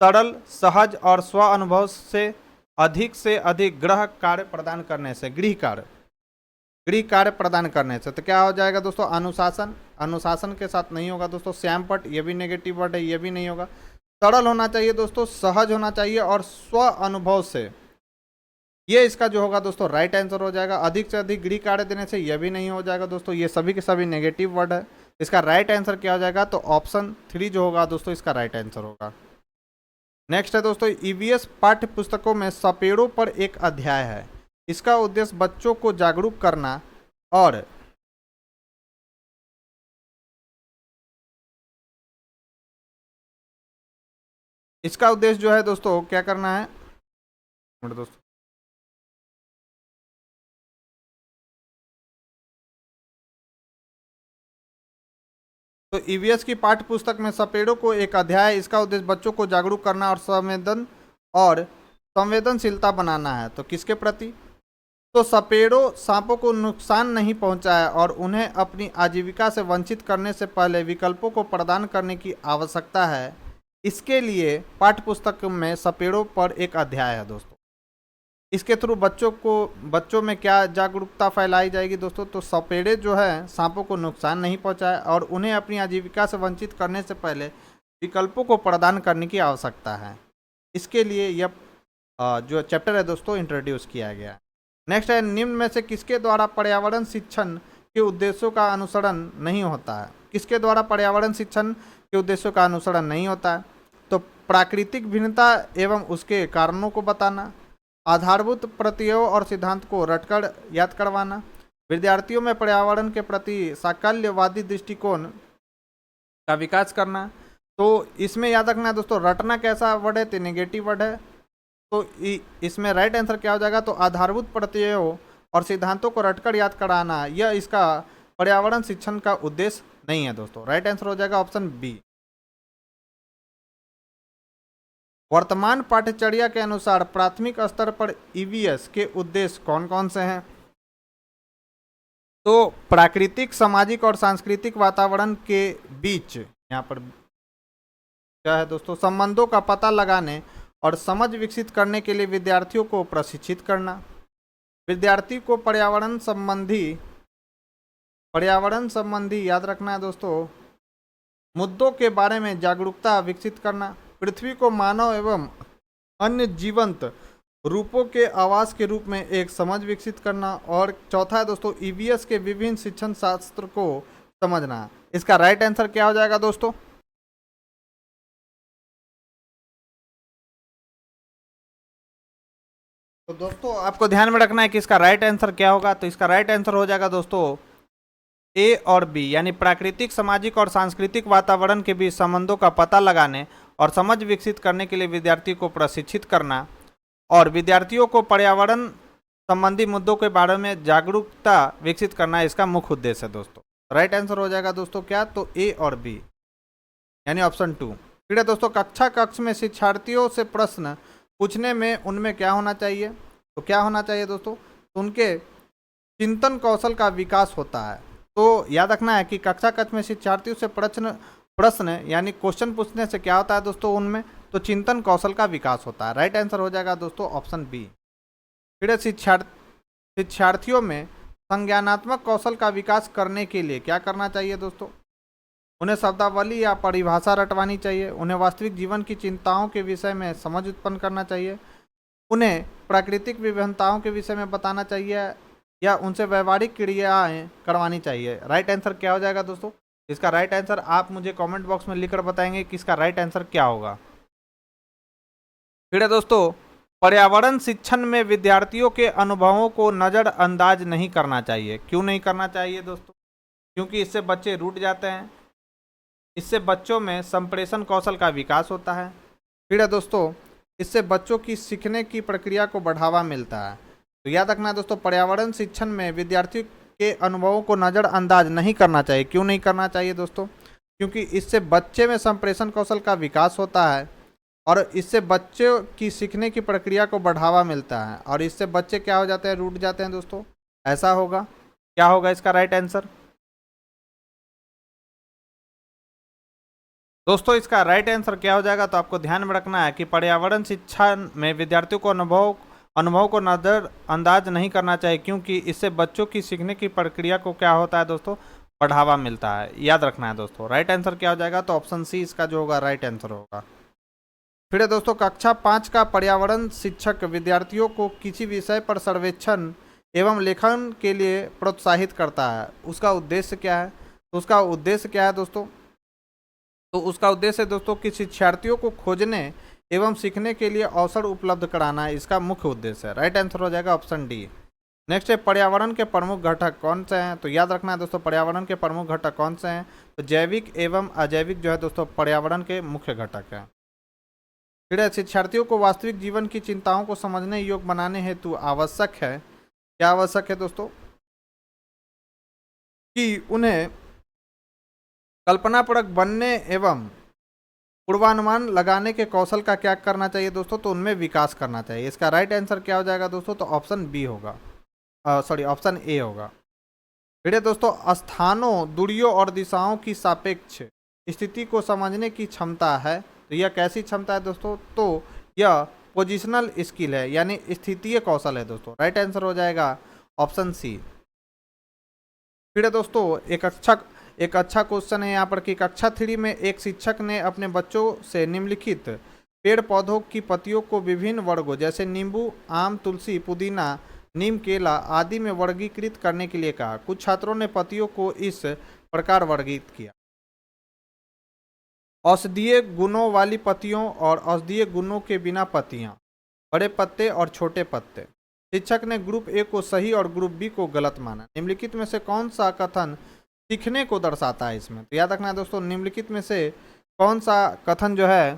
सरल, सहज और स्व अनुभव से अधिक गृह कार्य प्रदान करने से, गृह कार्य प्रदान करने से। तो क्या हो जाएगा दोस्तों? अनुशासन के साथ नहीं होगा दोस्तों। श्यामपट्ट, ये भी नेगेटिव वर्ड है, ये भी नहीं होगा। सरल होना चाहिए दोस्तों, सहज होना चाहिए और स्व अनुभव से, ये इसका जो होगा दोस्तों राइट आंसर हो जाएगा। अधिक से अधिक गृह कार्य देने से, यह भी नहीं हो जाएगा दोस्तों। ये सभी के सभी नेगेटिव वर्ड है। इसका राइट आंसर क्या हो जाएगा? तो ऑप्शन 3 जो होगा दोस्तों इसका राइट आंसर होगा। नेक्स्ट है दोस्तों, ईवीएस पाठ्य पुस्तकों में सपेड़ों पर एक अध्याय है, इसका उद्देश्य बच्चों को जागरूक करना और इसका उद्देश्य जो है दोस्तों क्या करना है दोस्तों, तो ईवीएस की पाठ्य पुस्तक में सपेड़ों को एक अध्याय, इसका उद्देश्य बच्चों को जागरूक करना और संवेदनशीलता बनाना है। तो किसके प्रति? तो सपेड़ों सांपों को नुकसान नहीं पहुंचाए और उन्हें अपनी आजीविका से वंचित करने से पहले विकल्पों को प्रदान करने की आवश्यकता है। इसके लिए पाठ्यपुस्तक में सपेड़ों पर एक अध्याय है दोस्तों। इसके थ्रू बच्चों में क्या जागरूकता फैलाई जाएगी दोस्तों? तो सपेड़े जो है सांपों को नुकसान नहीं पहुंचाए और उन्हें अपनी आजीविका से वंचित करने से पहले विकल्पों को प्रदान करने की आवश्यकता है। इसके लिए यह जो चैप्टर है दोस्तों इंट्रोड्यूस किया गया। नेक्स्ट है, निम्न में से किसके द्वारा पर्यावरण शिक्षण के उद्देश्यों का अनुसरण नहीं होता है? किसके द्वारा पर्यावरण शिक्षण के उद्देश्यों का अनुसरण नहीं होता है? तो प्राकृतिक भिन्नता एवं उसके कारणों को बताना, आधारभूत प्रत्ययों और सिद्धांत को रटकर याद करवाना, विद्यार्थियों में पर्यावरण के प्रति साकल्यवादी दृष्टिकोण का विकास करना। तो इसमें याद रखना है दोस्तों, रटना कैसा वर्ड है? तो नेगेटिव वर्ड है। तो इसमें राइट आंसर क्या हो जाएगा? तो आधारभूत प्रत्ययों और सिद्धांतों को रटकर याद कराना, यह इसका पर्यावरण शिक्षण का उद्देश्य नहीं है दोस्तों। राइट आंसर हो जाएगा ऑप्शन बी। वर्तमान पाठ्यचर्या के अनुसार प्राथमिक स्तर पर ईवीएस के उद्देश्य कौन कौन से हैं? तो प्राकृतिक, सामाजिक और सांस्कृतिक वातावरण के बीच यहाँ पर क्या है दोस्तों? संबंधों का पता लगाने और समझ विकसित करने के लिए विद्यार्थियों को प्रशिक्षित करना, विद्यार्थी को पर्यावरण संबंधी याद रखना है दोस्तों मुद्दों के बारे में जागरूकता विकसित करना, पृथ्वी को मानव एवं अन्य जीवंत रूपों के आवास के रूप में एक समझ विकसित करना, और चौथा है दोस्तों ईवीएस के विभिन्न शिक्षण शास्त्र को समझना। इसका राइट आंसर क्या हो जाएगा दोस्तों? तो दोस्तों आपको ध्यान में रखना है कि इसका राइट आंसर क्या होगा। तो इसका राइट आंसर हो जाएगा दोस्तों ए और बी, यानी प्राकृतिक, सामाजिक और सांस्कृतिक वातावरण के बीच संबंधों का पता लगाने और समझ विकसित करने के लिए विद्यार्थी को प्रशिक्षित करना, और विद्यार्थियों को पर्यावरण संबंधी मुद्दों के बारे में जागरूकता विकसित करना इसका मुख्य उद्देश्य है दोस्तों। राइट आंसर हो जाएगा दोस्तों क्या? तो ए और बी, यानी ऑप्शन 2। फिर है दोस्तों, कक्ष में शिक्षार्थियों से प्रश्न पूछने में उनमें क्या होना चाहिए? तो क्या होना चाहिए दोस्तों? तो उनके चिंतन कौशल का विकास होता है। तो याद रखना है कि कक्ष में शिक्षार्थियों से प्रश्न यानी क्वेश्चन पूछने से क्या होता है दोस्तों? उनमें तो चिंतन कौशल का विकास होता है। राइट आंसर हो जाएगा दोस्तों ऑप्शन बी। फिर शिक्षार्थियों में संज्ञानात्मक कौशल का विकास करने के लिए क्या करना चाहिए दोस्तों? उन्हें शब्दावली या परिभाषा रटवानी चाहिए, उन्हें वास्तविक जीवन की चिंताओं के विषय में समझ उत्पन्न करना चाहिए, उन्हें प्राकृतिक विभिन्नताओं के विषय में बताना चाहिए या उनसे व्यवहारिक क्रियाएं करवानी चाहिए। राइट आंसर क्या हो जाएगा दोस्तों? इसका राइट आंसर आप मुझे कमेंट बॉक्स में लिखकर बताएंगे कि इसका राइट आंसर क्या होगा। फिर है दोस्तों, पर्यावरण शिक्षण में विद्यार्थियों के अनुभवों को नज़रअंदाज नहीं करना चाहिए। क्यों नहीं करना चाहिए दोस्तों? क्योंकि इससे बच्चे रूठ जाते हैं, इससे बच्चों में संप्रेषण कौशल का विकास होता है। फिर है दोस्तों, इससे बच्चों की सीखने की प्रक्रिया को बढ़ावा मिलता है। तो याद रखना दोस्तों, पर्यावरण शिक्षण में विद्यार्थियों के अनुभवों को नज़रअंदाज नहीं करना चाहिए। क्यों नहीं करना चाहिए दोस्तों? क्योंकि इससे बच्चे में संप्रेषण कौशल का विकास होता है और इससे बच्चों की सीखने की प्रक्रिया को बढ़ावा मिलता है और इससे बच्चे क्या हो जाते हैं? रूठ जाते हैं दोस्तों। ऐसा होगा। क्या होगा इसका राइट आंसर? दोस्तों इसका राइट आंसर क्या हो जाएगा? तो आपको ध्यान में रखना है कि पर्यावरण शिक्षा में विद्यार्थियों को अनुभव को नज़रअंदाज नहीं करना चाहिए, क्योंकि इससे बच्चों की सीखने की प्रक्रिया को क्या होता है दोस्तों? बढ़ावा मिलता है। याद रखना है दोस्तों। राइट आंसर क्या हो जाएगा? तो ऑप्शन सी इसका जो होगा राइट आंसर होगा। फिर है दोस्तों, कक्षा 5 का पर्यावरण शिक्षक विद्यार्थियों को किसी विषय पर सर्वेक्षण एवं लेखन के लिए प्रोत्साहित करता है। उसका उद्देश्य क्या है? तो उसका उद्देश्य क्या है दोस्तों? तो उसका उद्देश्य दोस्तों कि शिक्षार्थियों को खोजने एवं सीखने के लिए अवसर उपलब्ध कराना है। इसका मुख्य उद्देश्य है। राइट आंसर हो जाएगा ऑप्शन डी। नेक्स्ट है, पर्यावरण के प्रमुख घटक कौन से हैं? तो याद रखना है दोस्तों, पर्यावरण के प्रमुख घटक कौन से हैं? तो जैविक एवं अजैविक जो है दोस्तों पर्यावरण के मुख्य घटक हैं। फिर है, शिक्षार्थियों को वास्तविक जीवन की चिंताओं को समझने योग्य बनाने हेतु आवश्यक है। क्या आवश्यक है दोस्तों? कि उन्हें कल्पनापरक बनने एवं पूर्वानुमान लगाने के कौशल का क्या करना चाहिए दोस्तों? तो उनमें विकास करना चाहिए। इसका राइट आंसर क्या हो जाएगा दोस्तों? तो ऑप्शन बी होगा, ऑप्शन ए होगा। फिर है दोस्तों, स्थानों, दूरियों और दिशाओं की सापेक्ष स्थिति को समझने की क्षमता है। तो यह कैसी क्षमता है दोस्तों? तो यह पोजिशनल स्किल है, यानी स्थितीय कौशल है दोस्तों। राइट आंसर हो जाएगा ऑप्शन सी। फिर है दोस्तों, एक अच्छा क्वेश्चन है यहाँ पर कि कक्षा 3 में एक शिक्षक ने अपने बच्चों से निम्नलिखित पेड़ पौधों की पत्तियों को विभिन्न वर्गों जैसे नींबू, आम, तुलसी, पुदीना, नीम, केला आदि में वर्गीकृत करने के लिए कहा। कुछ छात्रों ने पत्तियों को इस प्रकार वर्गीकृत किया: औषधीय गुणों वाली पत्तियों और औषधीय गुणों के बिना पत्तियां, बड़े पत्ते और छोटे पत्ते। शिक्षक ने ग्रुप ए को सही और ग्रुप बी को गलत माना। निम्नलिखित में से कौन सा कथन सीखने को दर्शाता है इसमें? तो याद रखना है दोस्तों, निम्नलिखित में से कौन सा कथन जो है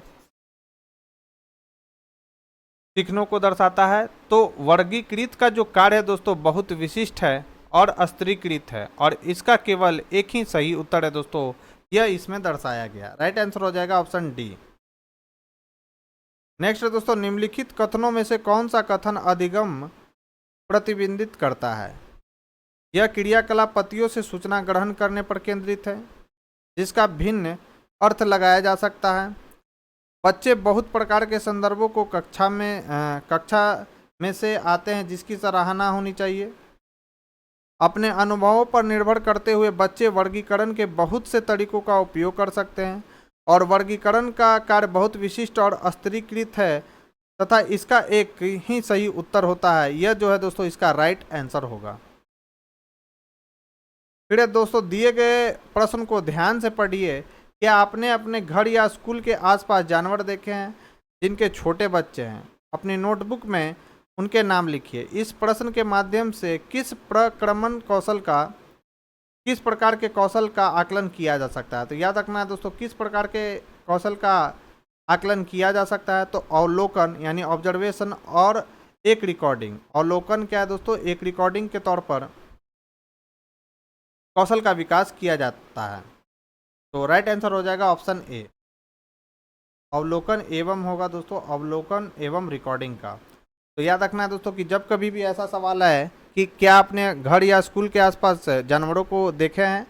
सीखने को दर्शाता है? तो वर्गीकृत का जो कार्य है दोस्तों बहुत विशिष्ट है और स्तरीकृत है और इसका केवल एक ही सही उत्तर है दोस्तों, यह इसमें दर्शाया गया। राइट आंसर हो जाएगा ऑप्शन डी। नेक्स्ट है दोस्तों, निम्नलिखित कथनों में से कौन सा कथन अधिगम प्रतिबिंबित करता है? यह क्रियाकलाप पत्तियों से सूचना ग्रहण करने पर केंद्रित है, जिसका भिन्न अर्थ लगाया जा सकता है। बच्चे बहुत प्रकार के संदर्भों को कक्षा में से आते हैं, जिसकी सराहना होनी चाहिए। अपने अनुभवों पर निर्भर करते हुए बच्चे वर्गीकरण के बहुत से तरीकों का उपयोग कर सकते हैं और वर्गीकरण का कार्य बहुत विशिष्ट और स्तरीकृत है तथा इसका एक ही सही उत्तर होता है। यह जो है दोस्तों इसका राइट आंसर होगा। फिर दोस्तों, दिए गए प्रश्न को ध्यान से पढ़िए। क्या आपने अपने घर या स्कूल के आसपास जानवर देखे हैं जिनके छोटे बच्चे हैं? अपनी नोटबुक में उनके नाम लिखिए। इस प्रश्न के माध्यम से किस प्रकार के कौशल का आकलन किया जा सकता है? तो याद रखना है दोस्तों, किस प्रकार के कौशल का आकलन किया जा सकता है? तो अवलोकन यानी ऑब्जर्वेशन और एक रिकॉर्डिंग। अवलोकन क्या है दोस्तों? एक रिकॉर्डिंग के तौर पर कौशल का विकास किया जाता है। तो राइट आंसर हो जाएगा ऑप्शन ए, अवलोकन एवं होगा दोस्तों, अवलोकन एवं रिकॉर्डिंग का। तो याद रखना है दोस्तों कि जब कभी भी ऐसा सवाल है कि क्या आपने घर या स्कूल के आसपास जानवरों को देखे हैं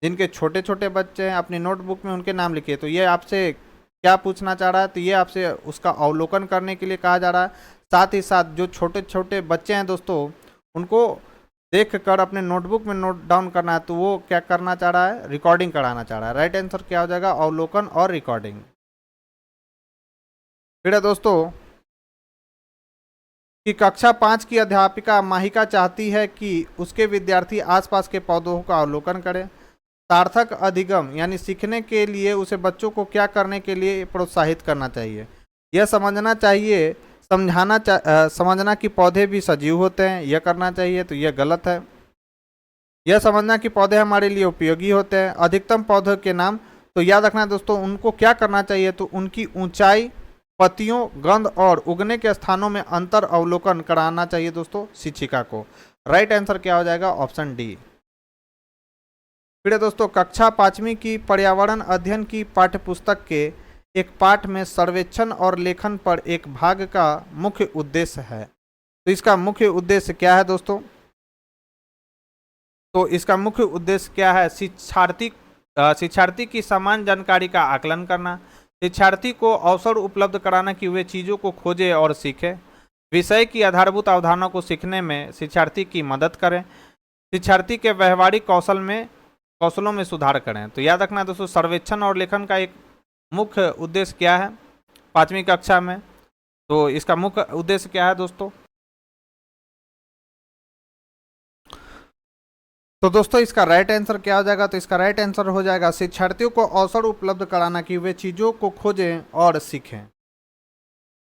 जिनके छोटे छोटे बच्चे हैं, अपनी नोटबुक में उनके नाम लिखिए। तो ये आपसे क्या पूछना चाह रहा है? तो ये आपसे उसका अवलोकन करने के लिए कहा जा रहा है। साथ ही साथ जो छोटे छोटे बच्चे हैं दोस्तों, उनको देख कर अपने नोटबुक में नोट डाउन करना है, तो वो क्या करना चाह रहा है, रिकॉर्डिंग कराना चाह रहा है। राइट आंसर क्या हो जाएगा, अवलोकन और रिकॉर्डिंग। फिर है दोस्तों कि कक्षा 5 की अध्यापिका माहिका चाहती है कि उसके विद्यार्थी आसपास के पौधों का अवलोकन करें। सार्थक अधिगम यानी सीखने के लिए उसे बच्चों को क्या करने के लिए प्रोत्साहित करना चाहिए। यह समझना चाहिए, समझना कि पौधे भी सजीव होते हैं, यह करना चाहिए, तो यह गलत है। यह समझना कि पौधे हमारे लिए उपयोगी होते हैं। अधिकतम पौधों के नाम, तो याद रखना दोस्तों उनको क्या करना चाहिए, तो उनकी ऊंचाई, पत्तियों, गंध और उगने के स्थानों में अंतर अवलोकन कराना चाहिए दोस्तों शिक्षिका को। राइट आंसर क्या हो जाएगा, ऑप्शन डी। फिर है दोस्तों कक्षा 5वीं की पर्यावरण अध्ययन की पाठ्यपुस्तक के एक पाठ में सर्वेक्षण और लेखन पर एक भाग का मुख्य उद्देश्य है। तो इसका मुख्य उद्देश्य क्या है दोस्तों, तो इसका मुख्य उद्देश्य क्या है, शिक्षार्थी की समान जानकारी का आकलन करना, शिक्षार्थी को अवसर उपलब्ध कराना कि वे चीज़ों को खोजें और सीखें, विषय की आधारभूत अवधारणा को सीखने में शिक्षार्थी की मदद करें, शिक्षार्थी के व्यवहारिक कौशलों में सुधार करें। तो याद रखना दोस्तों सर्वेक्षण और लेखन का एक मुख्य उद्देश्य क्या है 5वीं कक्षा में, तो इसका मुख्य उद्देश्य क्या है दोस्तों, तो दोस्तों इसका राइट आंसर क्या हो जाएगा, तो इसका राइट आंसर हो जाएगा शिक्षार्थियों को अवसर उपलब्ध कराना कि वे चीज़ों को खोजें और सीखें।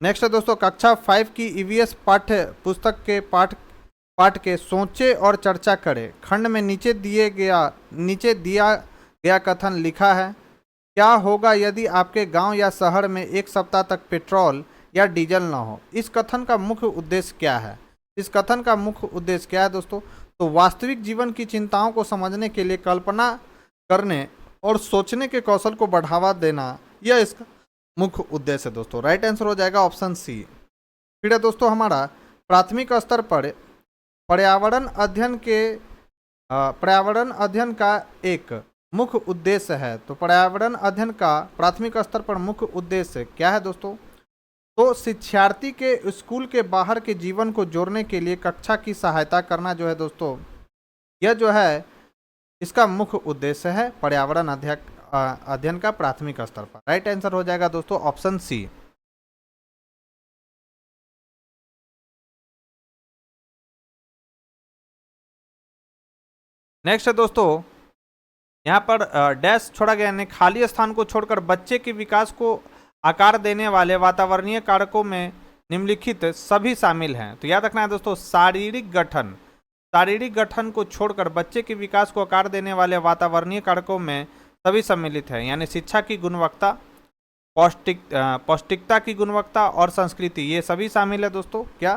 नेक्स्ट है दोस्तों कक्षा 5 की ईवीएस पाठ्य पुस्तक के पाठ के सोचे और चर्चा करें खंड में नीचे दिया गया कथन लिखा है। क्या होगा यदि आपके गांव या शहर में एक सप्ताह तक पेट्रोल या डीजल न हो। इस कथन का मुख्य उद्देश्य क्या है, इस कथन का मुख्य उद्देश्य क्या है दोस्तों, तो वास्तविक जीवन की चिंताओं को समझने के लिए कल्पना करने और सोचने के कौशल को बढ़ावा देना, यह इसका मुख्य उद्देश्य है दोस्तों। राइट आंसर हो जाएगा ऑप्शन सी। फिर है दोस्तों हमारा प्राथमिक स्तर पर पर्यावरण अध्ययन का एक मुख्य उद्देश्य है। तो पर्यावरण अध्ययन का प्राथमिक स्तर पर मुख्य उद्देश्य क्या है दोस्तों, तो शिक्षार्थी के स्कूल के बाहर के जीवन को जोड़ने के लिए कक्षा की सहायता करना जो है दोस्तों, यह जो है इसका मुख्य उद्देश्य है पर्यावरण अध्ययन का प्राथमिक स्तर पर। राइट आंसर हो जाएगा दोस्तों ऑप्शन सी। नेक्स्ट है दोस्तों यहाँ पर डैश छोड़ा गया, यानी खाली स्थान को छोड़कर बच्चे के विकास को आकार देने वाले वातावरणीय कारकों में निम्नलिखित सभी शामिल हैं। तो याद रखना है दोस्तों शारीरिक गठन को छोड़कर बच्चे के विकास को आकार देने वाले वातावरणीय कारकों में सभी सम्मिलित है, यानी शिक्षा की गुणवत्ता, पौष्टिकता की गुणवत्ता और संस्कृति, ये सभी शामिल है दोस्तों। क्या,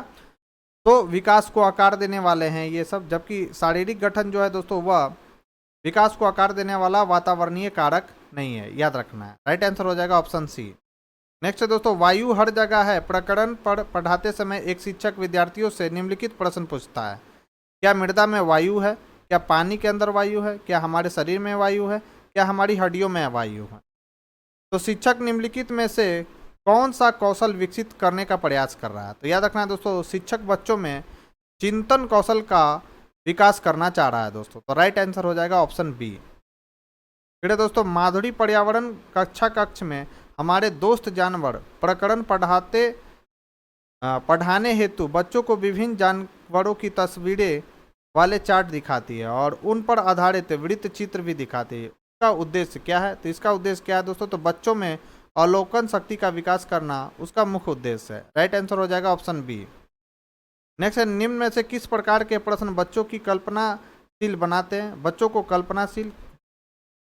तो विकास को आकार देने वाले हैं ये सब, जबकि शारीरिक गठन जो है दोस्तों वह विकास को आकार देने वाला वातावरणीय कारक नहीं है, याद रखना है। राइट आंसर हो जाएगा ऑप्शन सी। नेक्स्ट है दोस्तों वायु हर जगह है प्रकरण पर पढ़ाते समय एक शिक्षक विद्यार्थियों से निम्नलिखित प्रश्न पूछता है। क्या मृदा में वायु है, क्या पानी के अंदर वायु है, क्या हमारे शरीर में वायु है, क्या हमारी हड्डियों में वायु है। तो शिक्षक निम्नलिखित में से कौन सा कौशल विकसित करने का प्रयास कर रहा है। तो याद रखना है दोस्तों शिक्षक बच्चों में चिंतन कौशल का विकास करना चाह रहा है दोस्तों। तो राइट आंसर हो जाएगा ऑप्शन बी। फिर है दोस्तों माधुरी पर्यावरण कक्ष में हमारे दोस्त जानवर प्रकरण पढ़ाने हेतु बच्चों को विभिन्न जानवरों की तस्वीरें वाले चार्ट दिखाती है और उन पर आधारित वृत्त चित्र भी दिखाती है। इसका उद्देश्य क्या है, तो इसका उद्देश्य क्या है दोस्तों, तो बच्चों में अवलोकन शक्ति का विकास करना उसका मुख्य उद्देश्य है। राइट आंसर हो जाएगा ऑप्शन बी। नेक्स्ट है निम्न में से किस प्रकार के प्रश्न बच्चों की कल्पनाशील बनाते हैं। बच्चों को कल्पनाशील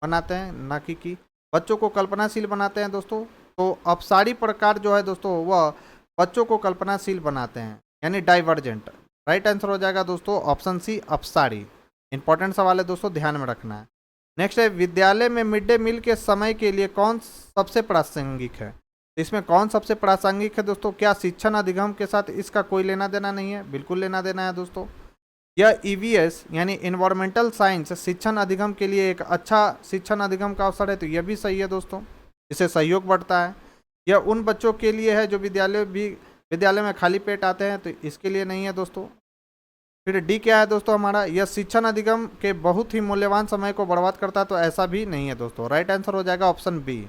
बनाते हैं, ना कि बच्चों को कल्पनाशील बनाते हैं दोस्तों। तो अपसारी प्रकार जो है दोस्तों वह बच्चों को कल्पनाशील बनाते हैं, यानी डाइवर्जेंट। राइट आंसर हो जाएगा दोस्तों ऑप्शन सी अपसारी। इंपॉर्टेंट सवाल है दोस्तों, ध्यान में रखना है। नेक्स्ट है विद्यालय में मिड डे मील के समय के लिए कौन सबसे प्रासंगिक है। इसमें कौन सबसे प्रासंगिक है दोस्तों, क्या शिक्षण अधिगम के साथ इसका कोई लेना देना नहीं है, बिल्कुल लेना देना है दोस्तों। यह ईवीएस यानी इन्वायरमेंटल साइंस शिक्षण अधिगम के लिए एक अच्छा शिक्षण अधिगम का अवसर है, तो यह भी सही है दोस्तों, इससे सहयोग बढ़ता है। यह उन बच्चों के लिए है जो विद्यालय में खाली पेट आते हैं, तो इसके लिए नहीं है दोस्तों। फिर डी क्या है दोस्तों हमारा, यह शिक्षण अधिगम के बहुत ही मूल्यवान समय को बर्बाद करता है, तो ऐसा भी नहीं है दोस्तों। राइट आंसर हो जाएगा ऑप्शन बी।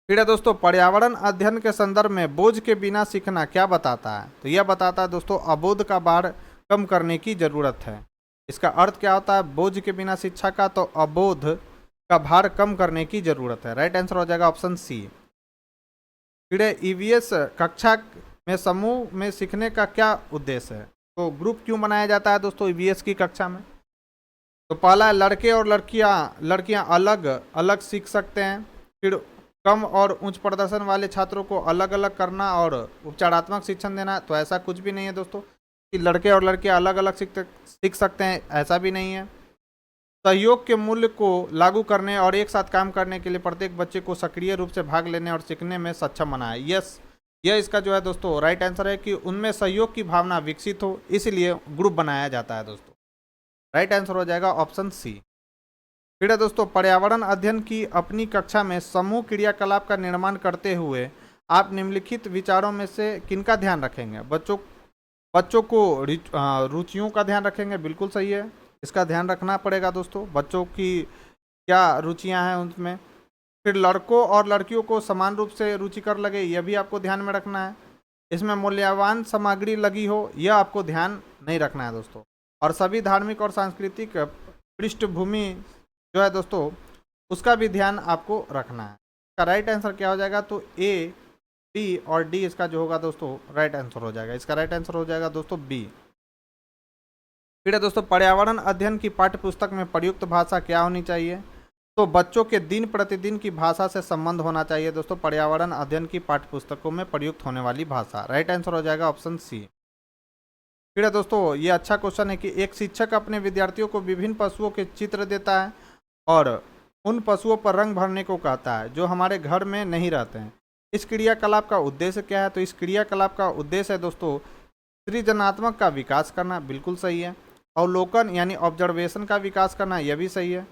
फिर है दोस्तों, पर्यावरण अध्ययन के संदर्भ में बोझ के बिना सीखना क्या बताता है, तो यह बताता है दोस्तों अबोध का भार कम करने की जरूरत है। इसका अर्थ क्या होता है बोझ के बिना शिक्षा का, तो अबोध का भार कम करने की जरूरत है। राइट आंसर हो जाएगा ऑप्शन सी। फिर ईवीएस कक्षा में समूह में सीखने का क्या उद्देश्य है, तो ग्रुप क्यों बनाया जाता है दोस्तों ईवीएस की कक्षा में, तो पहला है लड़के और लड़कियां अलग अलग सीख सकते हैं। फिर कम और उच्च प्रदर्शन वाले छात्रों को अलग अलग करना और उपचारात्मक शिक्षण देना, तो ऐसा कुछ भी नहीं है दोस्तों कि लड़के और लड़कियां अलग अलग सीख सकते हैं, ऐसा भी नहीं है। सहयोग के मूल्य को लागू करने और एक साथ काम करने के लिए प्रत्येक बच्चे को सक्रिय रूप से भाग लेने और सीखने में सक्षम बनाए। यस, यह इसका जो है दोस्तों राइट आंसर है कि उनमें सहयोग की भावना विकसित हो, इसलिए ग्रुप बनाया जाता है दोस्तों। राइट आंसर हो जाएगा ऑप्शन सी। फिर है दोस्तों, पर्यावरण अध्ययन की अपनी कक्षा में समूह क्रियाकलाप का निर्माण करते हुए आप निम्नलिखित विचारों में से किनका ध्यान रखेंगे। बच्चों को रुचियों का ध्यान रखेंगे, बिल्कुल सही है, इसका ध्यान रखना पड़ेगा दोस्तों, बच्चों की क्या रुचियां हैं उनमें। फिर लड़कों और लड़कियों को समान रूप से रुचिकर लगे, यह भी आपको ध्यान में रखना है। इसमें मूल्यवान सामग्री लगी हो, यह आपको ध्यान नहीं रखना है दोस्तों। और सभी धार्मिक और सांस्कृतिक पृष्ठभूमि जो है दोस्तों उसका भी ध्यान आपको रखना है। इसका राइट आंसर क्या हो जाएगा, तो ए, बी और डी इसका जो होगा दोस्तों राइट आंसर हो जाएगा। इसका राइट आंसर हो जाएगा दोस्तों बी। फिर है दोस्तों, पर्यावरण अध्ययन की पाठ्य पुस्तक में प्रयुक्त भाषा क्या होनी चाहिए, तो बच्चों के दिन प्रतिदिन की भाषा से संबंध होना चाहिए दोस्तों पर्यावरण अध्ययन की पाठ्य पुस्तकों में प्रयुक्त होने वाली भाषा। राइट आंसर हो जाएगा ऑप्शन सी। फिर है दोस्तों, ये अच्छा क्वेश्चन है कि एक शिक्षक अपने विद्यार्थियों को विभिन्न पशुओं के चित्र देता है और उन पशुओं पर रंग भरने को कहता है जो हमारे घर में नहीं रहते हैं। इस क्रियाकलाप का उद्देश्य क्या है, तो इस क्रियाकलाप का उद्देश्य है दोस्तों सृजनात्मक का विकास करना, बिल्कुल सही है। अवलोकन यानी ऑब्जर्वेशन का विकास करना, यह भी सही है।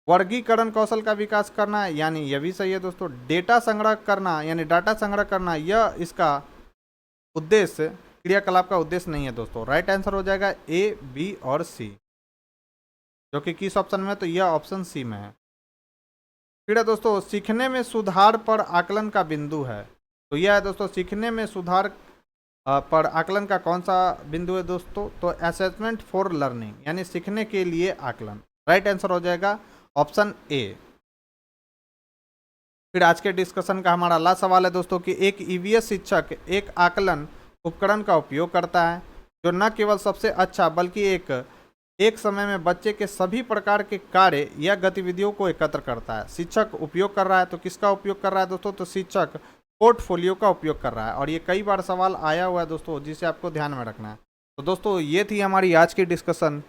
वर्गीकरण कौशल का विकास करना, यानी यह भी सही है दोस्तों। डेटा संग्रह करना यानी डाटा संग्रह करना, यह इसका उद्देश्य क्रियाकलाप का उद्देश्य नहीं है दोस्तों। राइट आंसर हो जाएगा ए, बी और सी, जो कि किस ऑप्शन में है, तो यह ऑप्शन सी में है। फिर है दोस्तों, सीखने में सुधार पर आकलन का बिंदु है, तो यह है दोस्तों सीखने में सुधार पर आकलन का कौन सा बिंदु है दोस्तों, तो असेसमेंट फॉर लर्निंग यानी सीखने के लिए आकलन। राइट आंसर हो जाएगा ऑप्शन ए। फिर आज के डिस्कशन का हमारा लास्ट सवाल है दोस्तों कि एक ईवीएस शिक्षक एक आकलन उपकरण का उपयोग करता है जो न केवल सबसे अच्छा बल्कि एक समय में बच्चे के सभी प्रकार के कार्य या गतिविधियों को एकत्र करता है। शिक्षक उपयोग कर रहा है, तो किसका उपयोग कर रहा है दोस्तों, तो शिक्षक पोर्टफोलियो का उपयोग कर रहा है। और ये कई बार सवाल आया हुआ है दोस्तों, जिसे आपको ध्यान में रखना है। तो दोस्तों ये थी हमारी आज की डिस्कशन।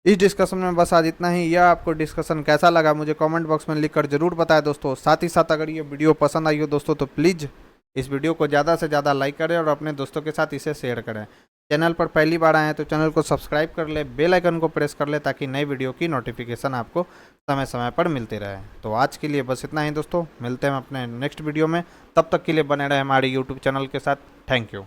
इस डिस्कशन में बस आज इतना ही। यह आपको डिस्कशन कैसा लगा मुझे कमेंट बॉक्स में लिखकर जरूर बताएं दोस्तों। साथ ही साथ अगर ये वीडियो पसंद आई हो दोस्तों तो प्लीज़ इस वीडियो को ज़्यादा से ज़्यादा लाइक करें और अपने दोस्तों के साथ इसे शेयर करें। चैनल पर पहली बार आए हैं तो चैनल को सब्सक्राइब कर ले, बेल आइकन को प्रेस कर ले ताकि नई वीडियो की नोटिफिकेशन आपको समय समय पर मिलती रहे। तो आज के लिए बस इतना ही दोस्तों, मिलते हैं अपने नेक्स्ट वीडियो में। तब तक के लिए बने रहे हमारे यूट्यूब चैनल के साथ। Thank you.